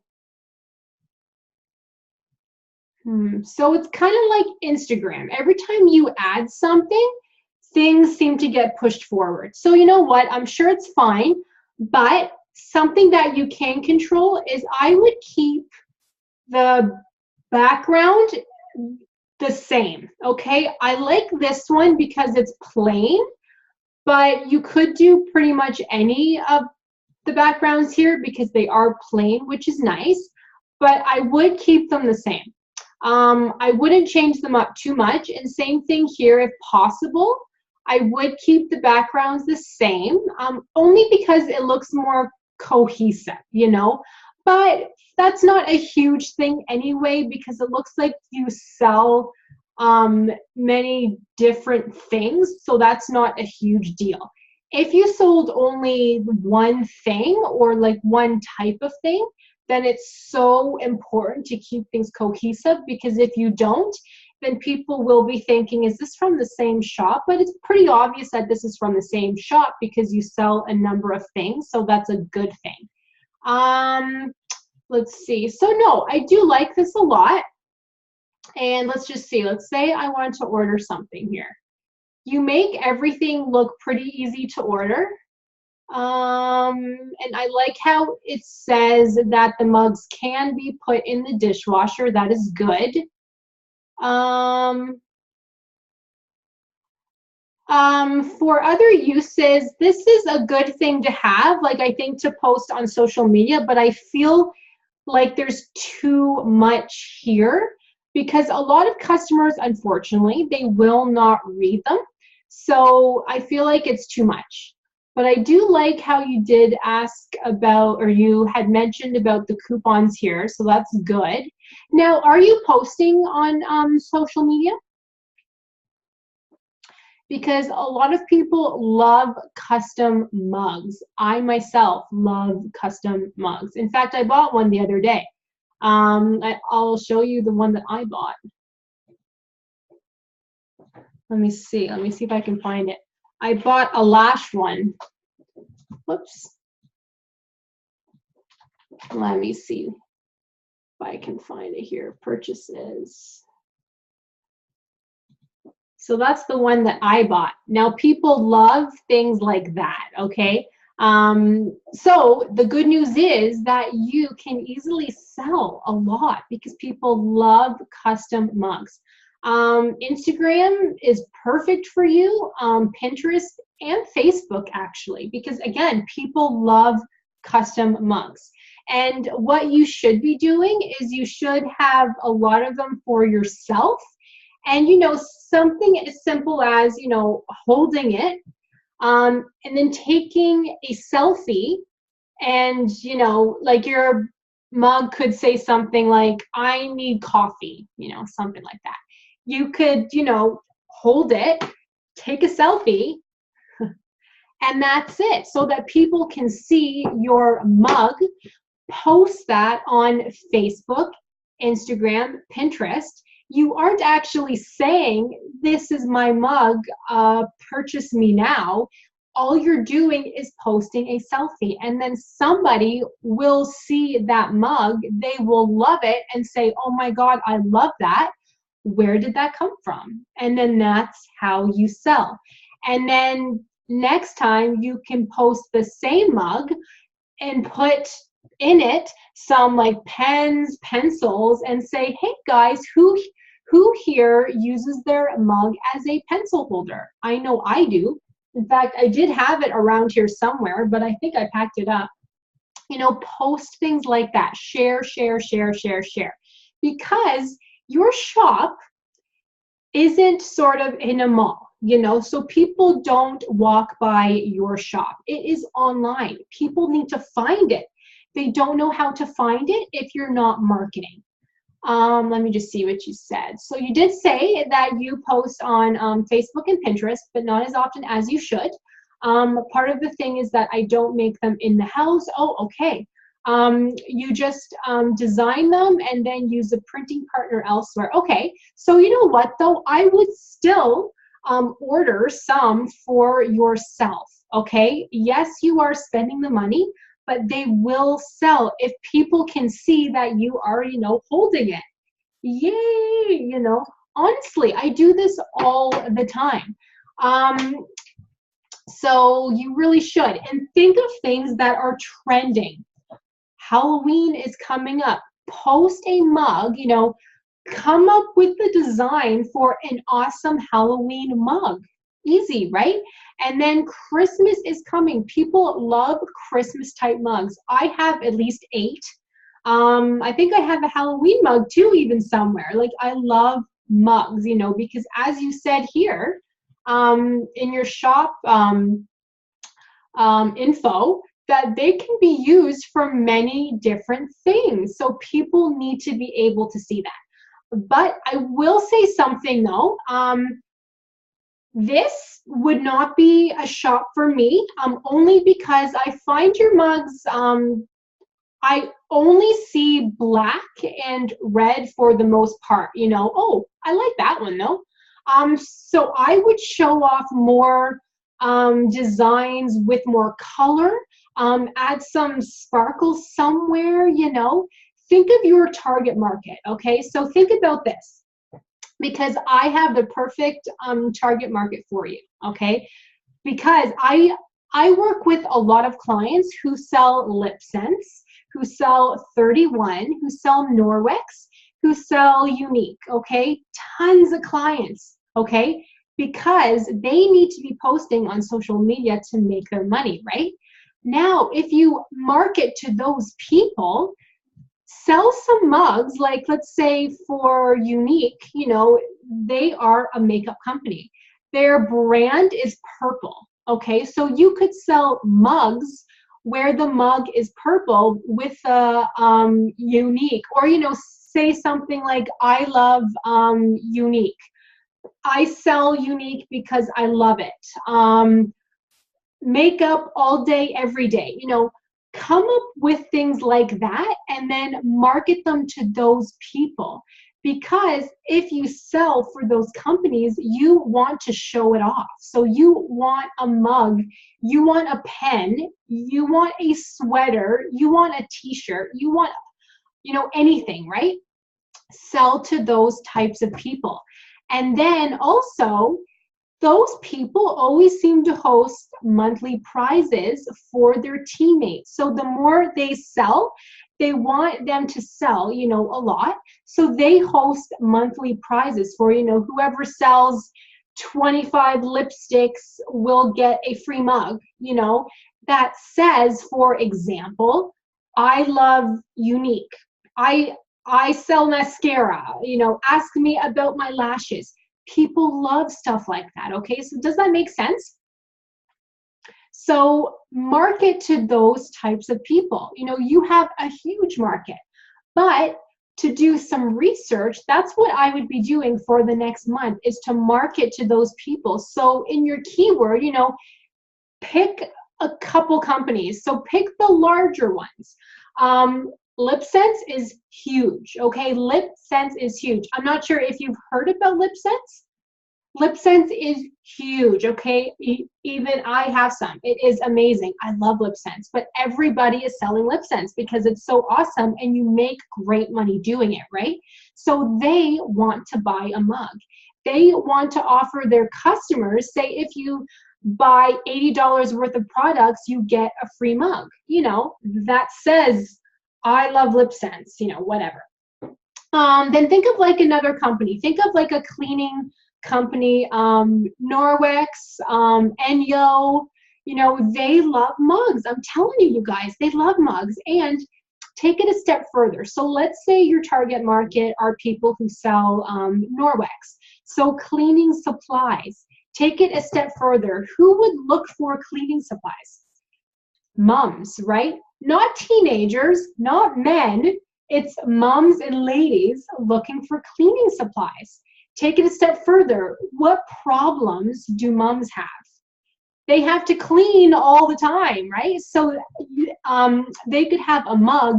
So it's kind of like Instagram. Every time you add something, things seem to get pushed forward. So you know what? I'm sure it's fine, but something that you can control is I would keep the background the same, okay? I like this one because it's plain, but you could do pretty much any of the backgrounds here because they are plain, which is nice, but I would keep them the same. I wouldn't change them up too much, and same thing here if possible. I would keep the backgrounds the same, only because it looks more cohesive, you know, but that's not a huge thing anyway because it looks like you sell many different things, so that's not a huge deal. If you sold only one thing or like one type of thing, then it's so important to keep things cohesive, because if you don't, then people will be thinking, is this from the same shop? But it's pretty obvious that this is from the same shop because you sell a number of things, so that's a good thing. Let's see. So no, I do like this a lot. And let's just see. Let's say I wanted to order something here. You make everything look pretty easy to order. And I like how it says that the mugs can be put in the dishwasher. That is good. For other uses, this is a good thing to have, like I think to post on social media, but I feel like there's too much here because a lot of customers, unfortunately, they will not read them. So I feel like it's too much. But I do like how you did ask about, or you had mentioned about the coupons here, so that's good. Now, are you posting on social media? because a lot of people love custom mugs. I myself love custom mugs. In fact, I bought one the other day. I'll show you the one that I bought. Let me see if I can find it. I bought a lash one. Whoops. Let me see if I can find it here. Purchases. So that's the one that I bought. Now people love things like that, okay? So the good news is that you can easily sell a lot because people love custom mugs. Instagram is perfect for you, Pinterest and Facebook actually, because again, people love custom mugs. And what you should be doing is you should have a lot of them for yourself. And, you know, something as simple as, you know, holding it, and then taking a selfie, and, you know, like your mug could say something like, I need coffee, you know, something like that. You could, you know, hold it, take a selfie, and that's it, so that people can see your mug, post that on Facebook, Instagram, Pinterest. You aren't actually saying, this is my mug, purchase me now. All you're doing is posting a selfie, and then somebody will see that mug, they will love it and say, oh my God, I love that. Where did that come from? And then that's how you sell. And then next time you can post the same mug and put in it some like pens, pencils, and say, hey guys, who here uses their mug as a pencil holder? I know I do. In fact, I did have it around here somewhere, but I think I packed it up. You know, post things like that. Share, share, share, share, share. Because your shop isn't sort of in a mall, you know, so people don't walk by your shop. It is online. People need to find it. They don't know how to find it if you're not marketing. Let me just see what you said. So you did say that you post on Facebook and Pinterest, but not as often as you should. Part of the thing is that I don't make them in the house. Oh, okay. You just design them and then use a printing partner elsewhere. Okay, so you know what though? I would still order some for yourself, okay? Yes, you are spending the money, but they will sell if people can see that you are, you know, holding it. Yay, you know, honestly, I do this all the time. So you really should. And think of things that are trending. Halloween is coming up. Post a mug, you know, come up with the design for an awesome Halloween mug. Easy, right? And then Christmas is coming. People love Christmas type mugs. I have at least 8. I think I have a Halloween mug too, even somewhere. Like, I love mugs, you know, because as you said here, in your shop info, that they can be used for many different things. So people need to be able to see that. But I will say something though, this would not be a shop for me, only because I find your mugs, I only see black and red for the most part, you know. Oh, I like that one though. So I would show off more designs with more color, add some sparkles somewhere, you know. Think of your target market, okay? So think about this, because I have the perfect target market for you, okay? Because I work with a lot of clients who sell lip scents, who sell 31, who sell Norwex, who sell Unique, okay? Tons of clients, okay? Because they need to be posting on social media to make their money, right? Now, if you market to those people, sell some mugs, like let's say for Unique, you know, they are a makeup company. Their brand is purple, okay? So you could sell mugs where the mug is purple with a Unique, or, you know, say something like, I love Unique. I sell Unique because I love it. Makeup all day, every day. You know, come up with things like that and then market them to those people. Because if you sell for those companies, you want to show it off. So you want a mug, you want a pen, you want a sweater, you want a t-shirt, you want, you know, anything, right? Sell to those types of people. And then also, those people always seem to host monthly prizes for their teammates. So the more they sell, they want them to sell, you know, a lot. So they host monthly prizes for, you know, whoever sells 25 lipsticks will get a free mug, you know, that says, for example, I love Unique. I sell mascara, you know, ask me about my lashes. People love stuff like that, okay? So does that make sense? So market to those types of people. You know, you have a huge market, but to do some research, that's what I would be doing for the next month, is to market to those people. So in your keyword, you know, pick a couple companies. So pick the larger ones. LipSense is huge, okay? LipSense is huge. I'm not sure if you've heard about LipSense. LipSense is huge, okay? Even I have some. It is amazing. I love LipSense, but everybody is selling LipSense because it's so awesome and you make great money doing it, right? So they want to buy a mug. They want to offer their customers, say if you buy $80 worth of products, you get a free mug. You know, that says, I love LipSense, you know, whatever. Then think of like another company. Think of like a cleaning company, Norwex, Enyo, you know, they love mugs. I'm telling you, you guys, they love mugs. And take it a step further. So let's say your target market are people who sell Norwex. So cleaning supplies. Take it a step further. Who would look for cleaning supplies? Moms, right? Not teenagers, not men. It's moms and ladies looking for cleaning supplies. Take it a step further. What problems do moms have? They have to clean all the time, right? So they could have a mug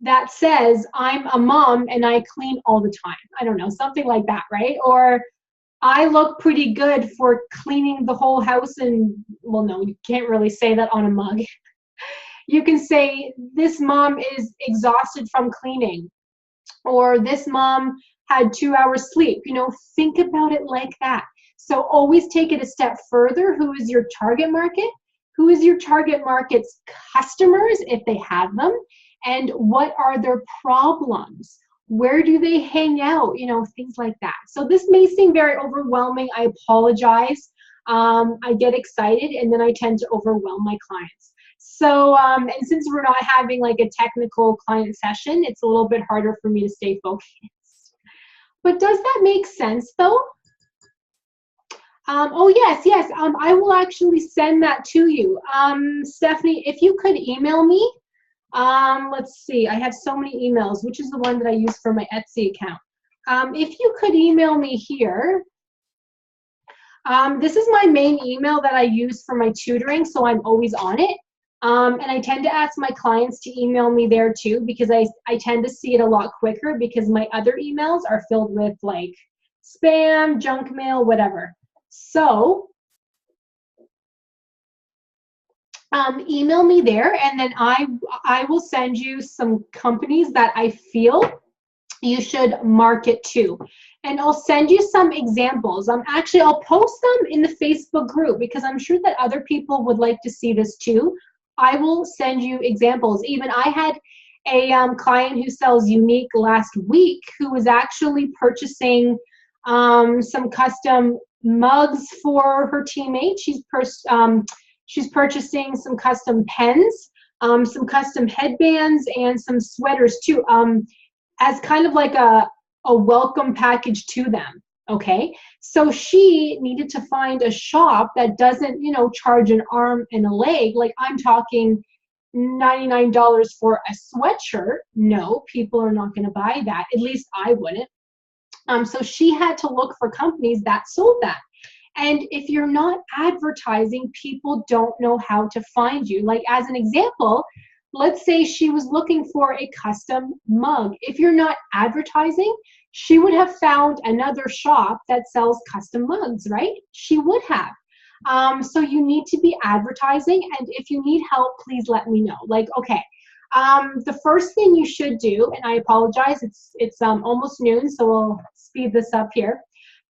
that says, I'm a mom and I clean all the time. I don't know, something like that, right? Or I look pretty good for cleaning the whole house. And, well, no, you can't really say that on a mug. You can say, this mom is exhausted from cleaning, or this mom had 2 hours sleep. You know, think about it like that. So always take it a step further. Who is your target market? Who is your target market's customers, if they have them? And what are their problems? Where do they hang out? You know, things like that. So this may seem very overwhelming. I apologize. I get excited and then I tend to overwhelm my clients. So, and since we're not having like a technical client session, it's a little bit harder for me to stay focused. But does that make sense though? Oh, yes, yes. I will actually send that to you. Stephanie, if you could email me. Let's see. I have so many emails, which is the one that I use for my Etsy account. If you could email me here. This is my main email that I use for my tutoring, so I'm always on it. And I tend to ask my clients to email me there too, because I tend to see it a lot quicker, because my other emails are filled with like spam, junk mail, whatever. So email me there, and then I will send you some companies that I feel you should market to. And I'll send you some examples. Actually, I'll post them in the Facebook group because I'm sure that other people would like to see this too. I will send you examples. Even I had a client who sells Unique last week who was actually purchasing some custom mugs for her teammates. She's purchasing some custom pens, some custom headbands, and some sweaters too, as kind of like a welcome package to them. Okay, so she needed to find a shop that doesn't, you know, charge an arm and a leg. Like, I'm talking $99 for a sweatshirt. No, people are not going to buy that. At least I wouldn't. So she had to look for companies that sold that. And if you're not advertising, people don't know how to find you. Like as an example, let's say she was looking for a custom mug. If you're not advertising, she would have found another shop that sells custom mugs, right? She would have. So you need to be advertising, and if you need help, please let me know. Like, okay, the first thing you should do, and I apologize, it's almost noon, so we'll speed this up here.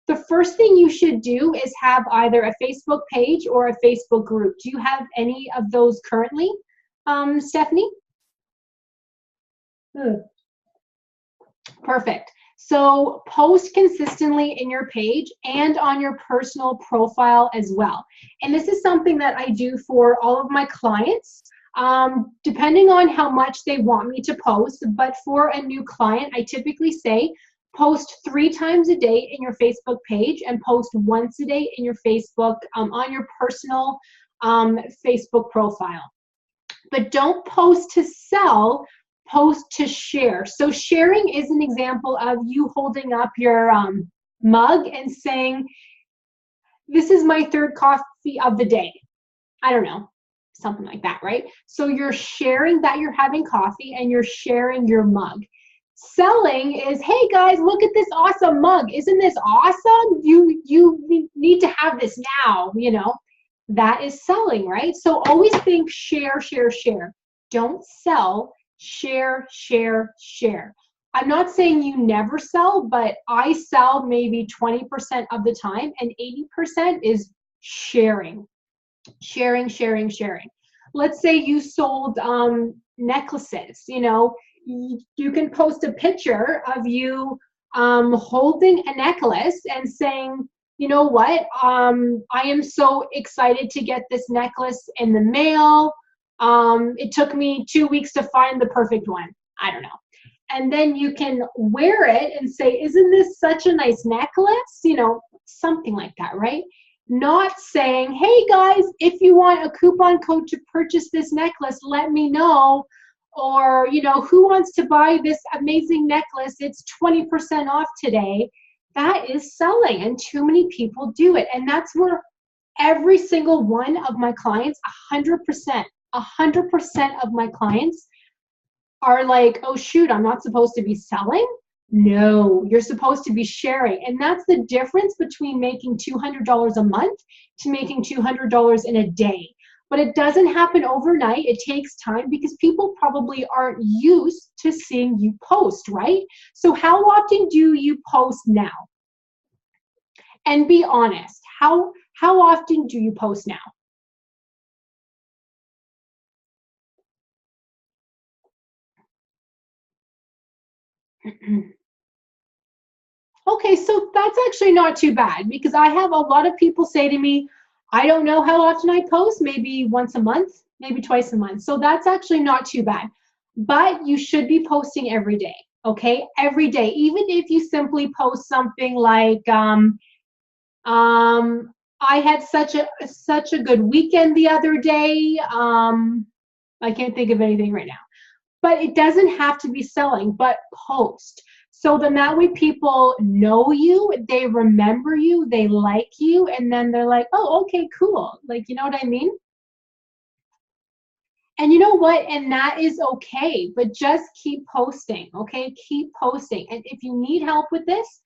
The first thing you should do is have either a Facebook page or a Facebook group. Do you have any of those currently, Stephanie? Perfect. So post consistently in your page and on your personal profile as well. And this is something that I do for all of my clients, depending on how much they want me to post. But for a new client, I typically say post 3 times a day in your Facebook page and post once a day in your Facebook, on your personal Facebook profile. But don't post to sell, post to share. So sharing is an example of you holding up your mug and saying, this is my 3rd coffee of the day. I don't know, something like that, right? So you're sharing that you're having coffee and you're sharing your mug. Selling is, hey guys, look at this awesome mug. Isn't this awesome? You need to have this now, you know. That is selling, right? So always think share, share, share. Don't sell, share, share, share. I'm not saying you never sell, but I sell maybe 20% of the time, and 80% is sharing. Sharing, sharing, sharing. Let's say you sold necklaces, you know, you can post a picture of you holding a necklace and saying, you know what, I am so excited to get this necklace in the mail. It took me 2 weeks to find the perfect one. I don't know. And then you can wear it and say, isn't this such a nice necklace? You know, something like that, right? Not saying, hey guys, if you want a coupon code to purchase this necklace, let me know. Or, you know, who wants to buy this amazing necklace? It's 20% off today. That is selling, and too many people do it. And that's where every single one of my clients, 100% of my clients are like, oh shoot, I'm not supposed to be selling? No, you're supposed to be sharing. And that's the difference between making $200 a month to making $200 in a day. But it doesn't happen overnight. It takes time because people probably aren't used to seeing you post, right? So how often do you post now? And be honest, how often do you post now? Okay, so that's actually not too bad, because I have a lot of people say to me, I don't know how often I post, maybe once a month, maybe twice a month. So that's actually not too bad. But you should be posting every day, okay? Every day, even if you simply post something like, I had such a good weekend the other day. I can't think of anything right now. But it doesn't have to be selling, but post. So then that way people know you, they remember you, they like you, and then they're like, oh, okay, cool. Like, you know what I mean? And you know what? And that is okay, but just keep posting, okay? Keep posting. And if you need help with this,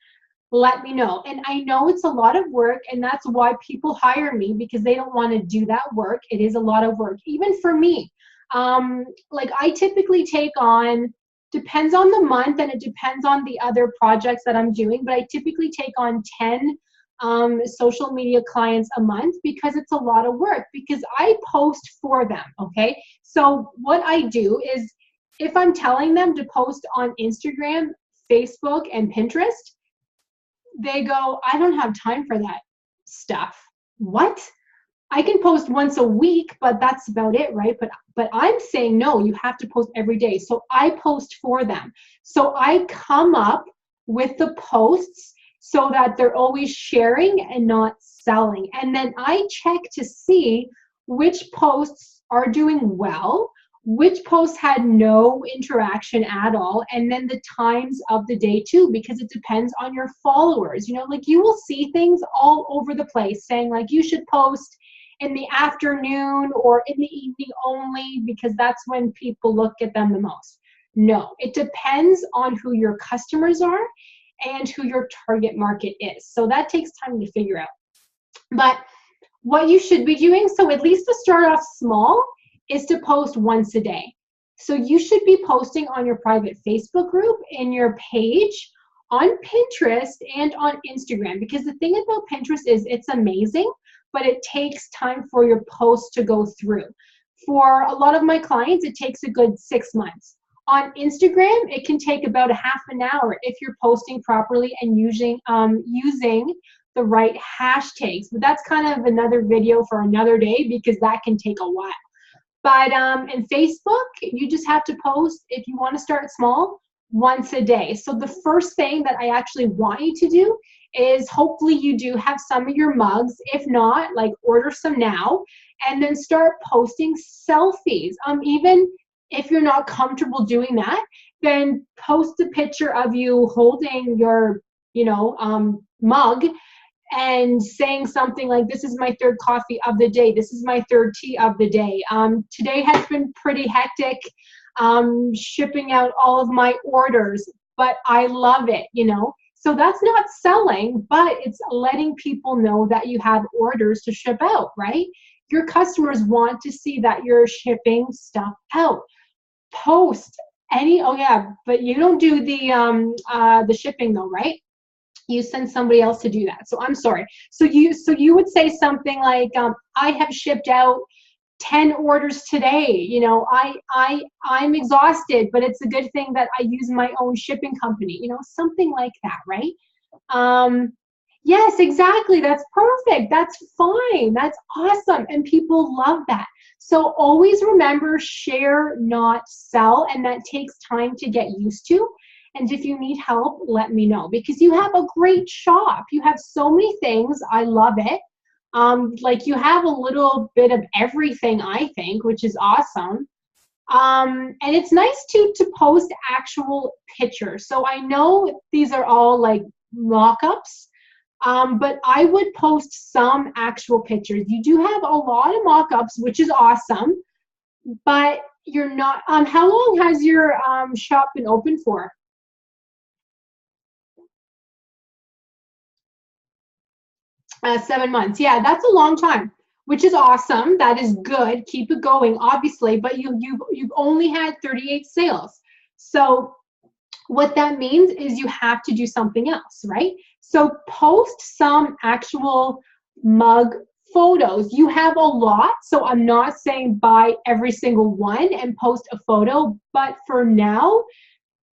let me know. And I know it's a lot of work, and that's why people hire me, because they don't want to do that work. It is a lot of work, even for me. Like I typically take on, depends on the month and it depends on the other projects that I'm doing, but I typically take on 10 social media clients a month, because it's a lot of work, because I post for them, okay? So what I do is, if I'm telling them to post on Instagram, Facebook, and Pinterest, they go, I don't have time for that stuff. What? I can post once a week, but that's about it, right? But I'm saying, no, you have to post every day. So I post for them. So I come up with the posts so that they're always sharing and not selling. And then I check to see which posts are doing well, which posts had no interaction at all, and then the times of the day too, because it depends on your followers. You know, like you will see things all over the place saying like you should post in the afternoon or in the evening only because that's when people look at them the most. No, it depends on who your customers are and who your target market is. So that takes time to figure out. But what you should be doing, so at least to start off small, is to post once a day. So you should be posting on your private Facebook group, in your page, on Pinterest, and on Instagram. Because the thing about Pinterest is it's amazing, but it takes time for your posts to go through. For a lot of my clients, it takes a good 6 months. On Instagram, it can take about a half an hour if you're posting properly and using the right hashtags. But that's kind of another video for another day because that can take a while. But in Facebook, you just have to post, if you want to start small, once a day. So the first thing that I actually want you to do is hopefully you do have some of your mugs. If not, like order some now and then start posting selfies. Even if you're not comfortable doing that, then post a picture of you holding your, mug and saying something like, this is my third coffee of the day. This is my third tea of the day. Today has been pretty hectic, shipping out all of my orders, but I love it, So that's not selling, but it's letting people know that you have orders to ship out, right? Your customers want to see that you're shipping stuff out. Post but you don't do the shipping though, right? You send somebody else to do that. So I'm sorry. So you would say something like, I have shipped out 10 orders today. I'm exhausted, but it's a good thing that I use my own shipping company. Something like that, right? Yes, exactly. That's perfect. That's fine. That's awesome. And people love that. So always remember, share, not sell. And that takes time to get used to. And if you need help, let me know, because you have a great shop. You have so many things. I love it. Like you have a little bit of everything, I think, which is awesome. And it's nice to post actual pictures. So I know these are all like mock-ups, but I would post some actual pictures. You do have a lot of mock-ups, which is awesome, but you're not, how long has your shop been open for? 7 months. Yeah, that's a long time, which is awesome. That is good. Keep it going, obviously, but you've only had 38 sales. So what that means is you have to do something else, right? So post some actual mug photos. You have a lot, so I'm not saying buy every single one and post a photo, but for now,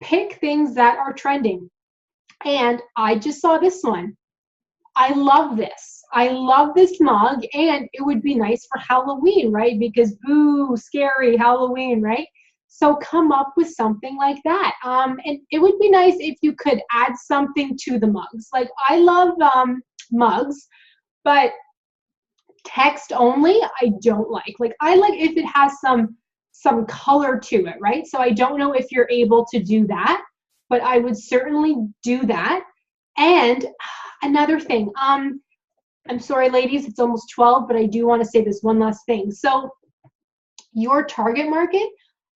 pick things that are trending. And I just saw this one. I love this. I love this mug, and it would be nice for Halloween, right? Because boo, scary Halloween, right? So come up with something like that. And it would be nice if you could add something to the mugs. Like I love mugs, but text only I don't like. Like I like if it has some color to it, right? So I don't know if you're able to do that, but I would certainly do that. And another thing, I'm sorry, ladies, it's almost 12, but I do want to say this one last thing. So your target market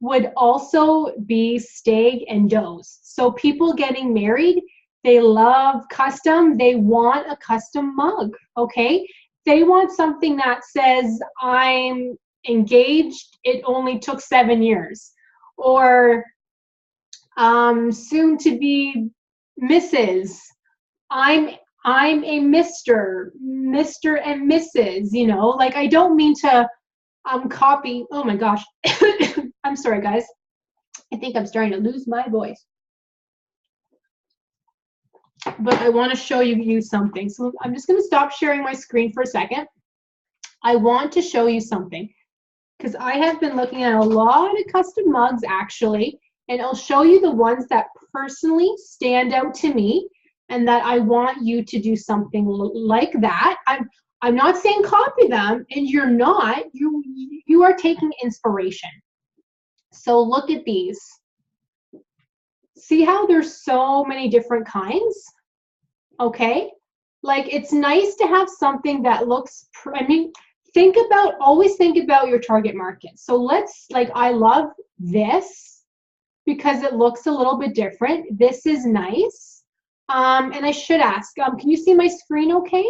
would also be stag and does. So people getting married, they love custom. They want a custom mug, okay? They want something that says, I'm engaged, it only took 7 years. Or soon to be Mrs. I'm a Mr. and Mrs., like I don't mean to copy. Oh my gosh. I'm sorry, guys. I think I'm starting to lose my voice. But I want to show you something. So I'm just going to stop sharing my screen for a second. I want to show you something because I have been looking at a lot of custom mugs actually, and I'll show you the ones that personally stand out to me and that I want you to do something like that. I'm not saying copy them, and you're not. You are taking inspiration. So look at these. See how there's so many different kinds? Okay? Like, it's nice to have something that looks, I mean, always think about your target market. So let's, like, I love this because it looks a little bit different. This is nice. And I should ask, can you see my screen okay?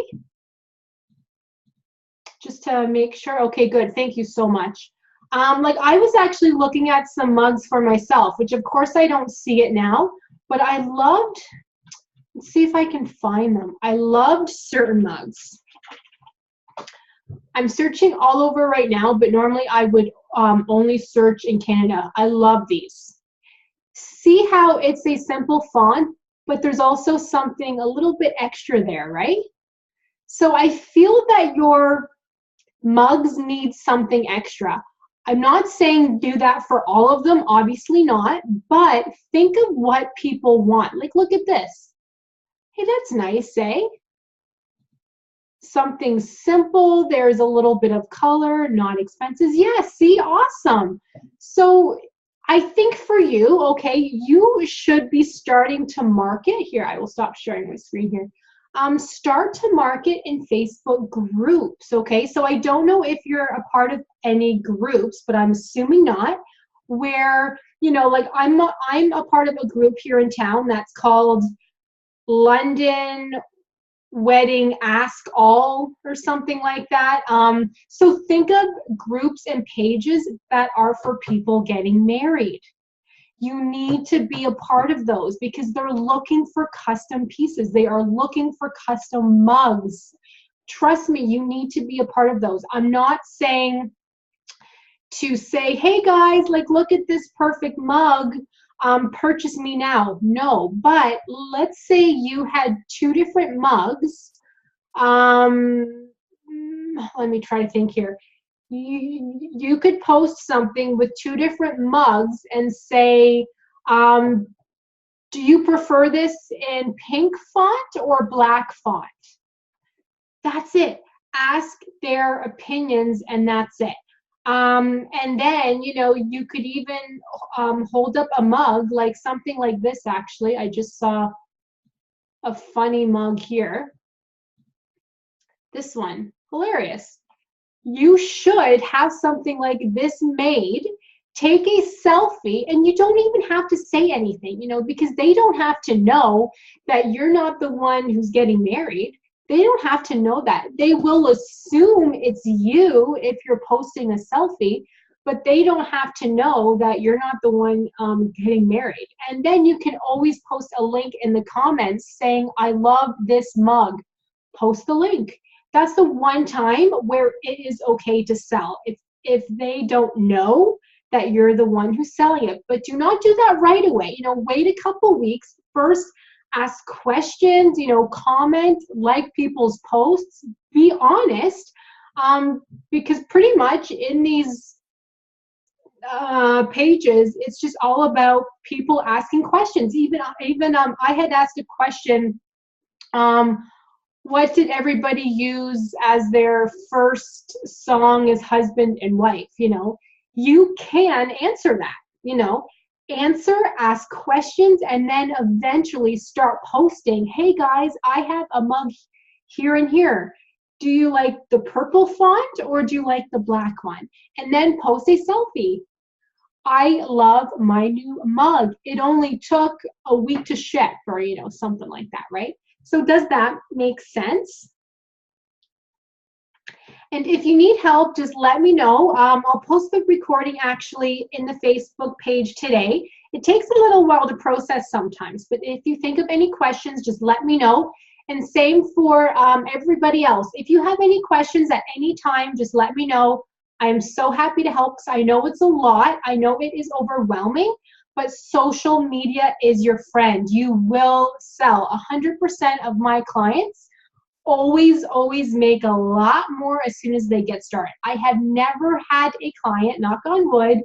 Just to make sure. Okay, good. Thank you so much. Like, I was actually looking at some mugs for myself, which of course I don't see it now, but I loved, let's see if I can find them. I loved certain mugs. I'm searching all over right now, but normally I would only search in Canada. I love these. See how it's a simple font, but there's also something a little bit extra there, right? So I feel that your mugs need something extra. I'm not saying do that for all of them, obviously not, but think of what people want. Like, look at this. Hey, that's nice, eh? Something simple, there's a little bit of color, not expensive. Yeah, see, awesome. So I think for you, okay, you should be starting to market. Here, I will stop sharing my screen here. Start to market in Facebook groups, okay? So I don't know if you're a part of any groups, but I'm assuming not, where, you know, like I'm a part of a group here in town that's called London Wedding Ask All or something like that. So think of groups and pages that are for people getting married. You need to be a part of those because they're looking for custom pieces. They are looking for custom mugs. Trust me, you need to be a part of those. I'm not saying to say, hey guys, like, look at this perfect mug, purchase me now. No, but let's say you had two different mugs. Let me try to think here. You could post something with two different mugs and say, do you prefer this in pink font or black font? That's it. Ask their opinions and that's it. And then, you know, you could even hold up a mug, like something like this. Actually, I just saw a funny mug here. This one, hilarious. You should have something like this made, take a selfie, and you don't even have to say anything, you know, because they don't have to know that you're not the one who's getting married. They don't have to know that. They will assume it's you if you're posting a selfie, but they don't have to know that you're not the one getting married. And then you can always post a link in the comments saying, I love this mug. Post the link. That's the one time where it is okay to sell. If they don't know that you're the one who's selling it. But do not do that right away. You know, wait a couple weeks. First, ask questions, you know, comment, like people's posts, be honest, because pretty much in these pages, it's just all about people asking questions. Even I had asked a question, what did everybody use as their first song as husband and wife? You know, you can answer that, you know, ask questions, and then eventually start posting, hey guys, I have a mug here and here. Do you like the purple font or do you like the black one? And then post a selfie. I love my new mug. It only took a week to ship, or, you know, something like that, right? So does that make sense? And if you need help, just let me know. I'll post the recording actually in the Facebook page today. It takes a little while to process sometimes, but if you think of any questions, just let me know. And same for everybody else. If you have any questions at any time, just let me know. I am so happy to help because I know it's a lot. I know it is overwhelming, but social media is your friend. You will sell. 100% of my clients always make a lot more as soon as they get started. I have never had a client, knock on wood,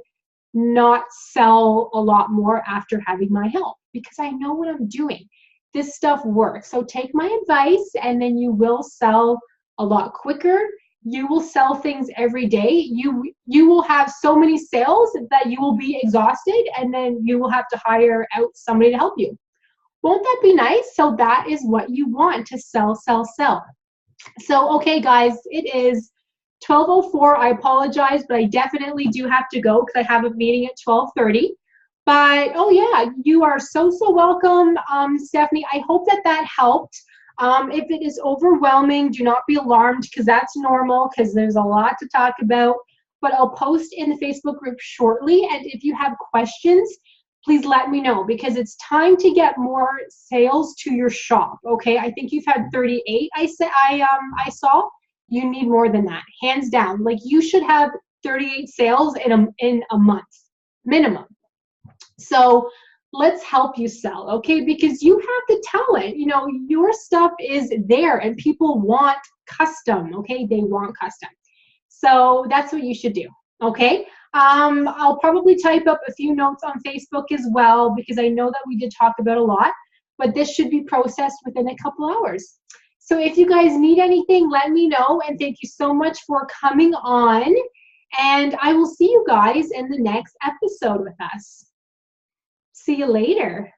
not sell a lot more after having my help because I know what I'm doing. This stuff works. So take my advice and then you will sell a lot quicker. you will sell things every day. You will have so many sales that you will be exhausted, and then you will have to hire out somebody to help you. Won't that be nice? So that is what you want, to sell, sell, sell. So, okay, guys, it is 12:04. I apologize, but I definitely do have to go because I have a meeting at 12:30. But, oh, yeah, you are so, so welcome, Stephanie. I hope that that helped. If it is overwhelming, do not be alarmed, because that's normal, because there's a lot to talk about. But I'll post in the Facebook group shortly, and if you have questions, please let me know, because it's time to get more sales to your shop. Okay, I think you've had 38. I saw. You need more than that, hands down. Like, you should have 38 sales in a month minimum. So let's help you sell, okay? Because you have the talent. You know, your stuff is there, and people want custom, okay? They want custom. So that's what you should do, okay? I'll probably type up a few notes on Facebook as well, because I know that we did talk about a lot, but this should be processed within a couple hours. So if you guys need anything, let me know, and thank you so much for coming on, and I will see you guys in the next episode with us. See you later.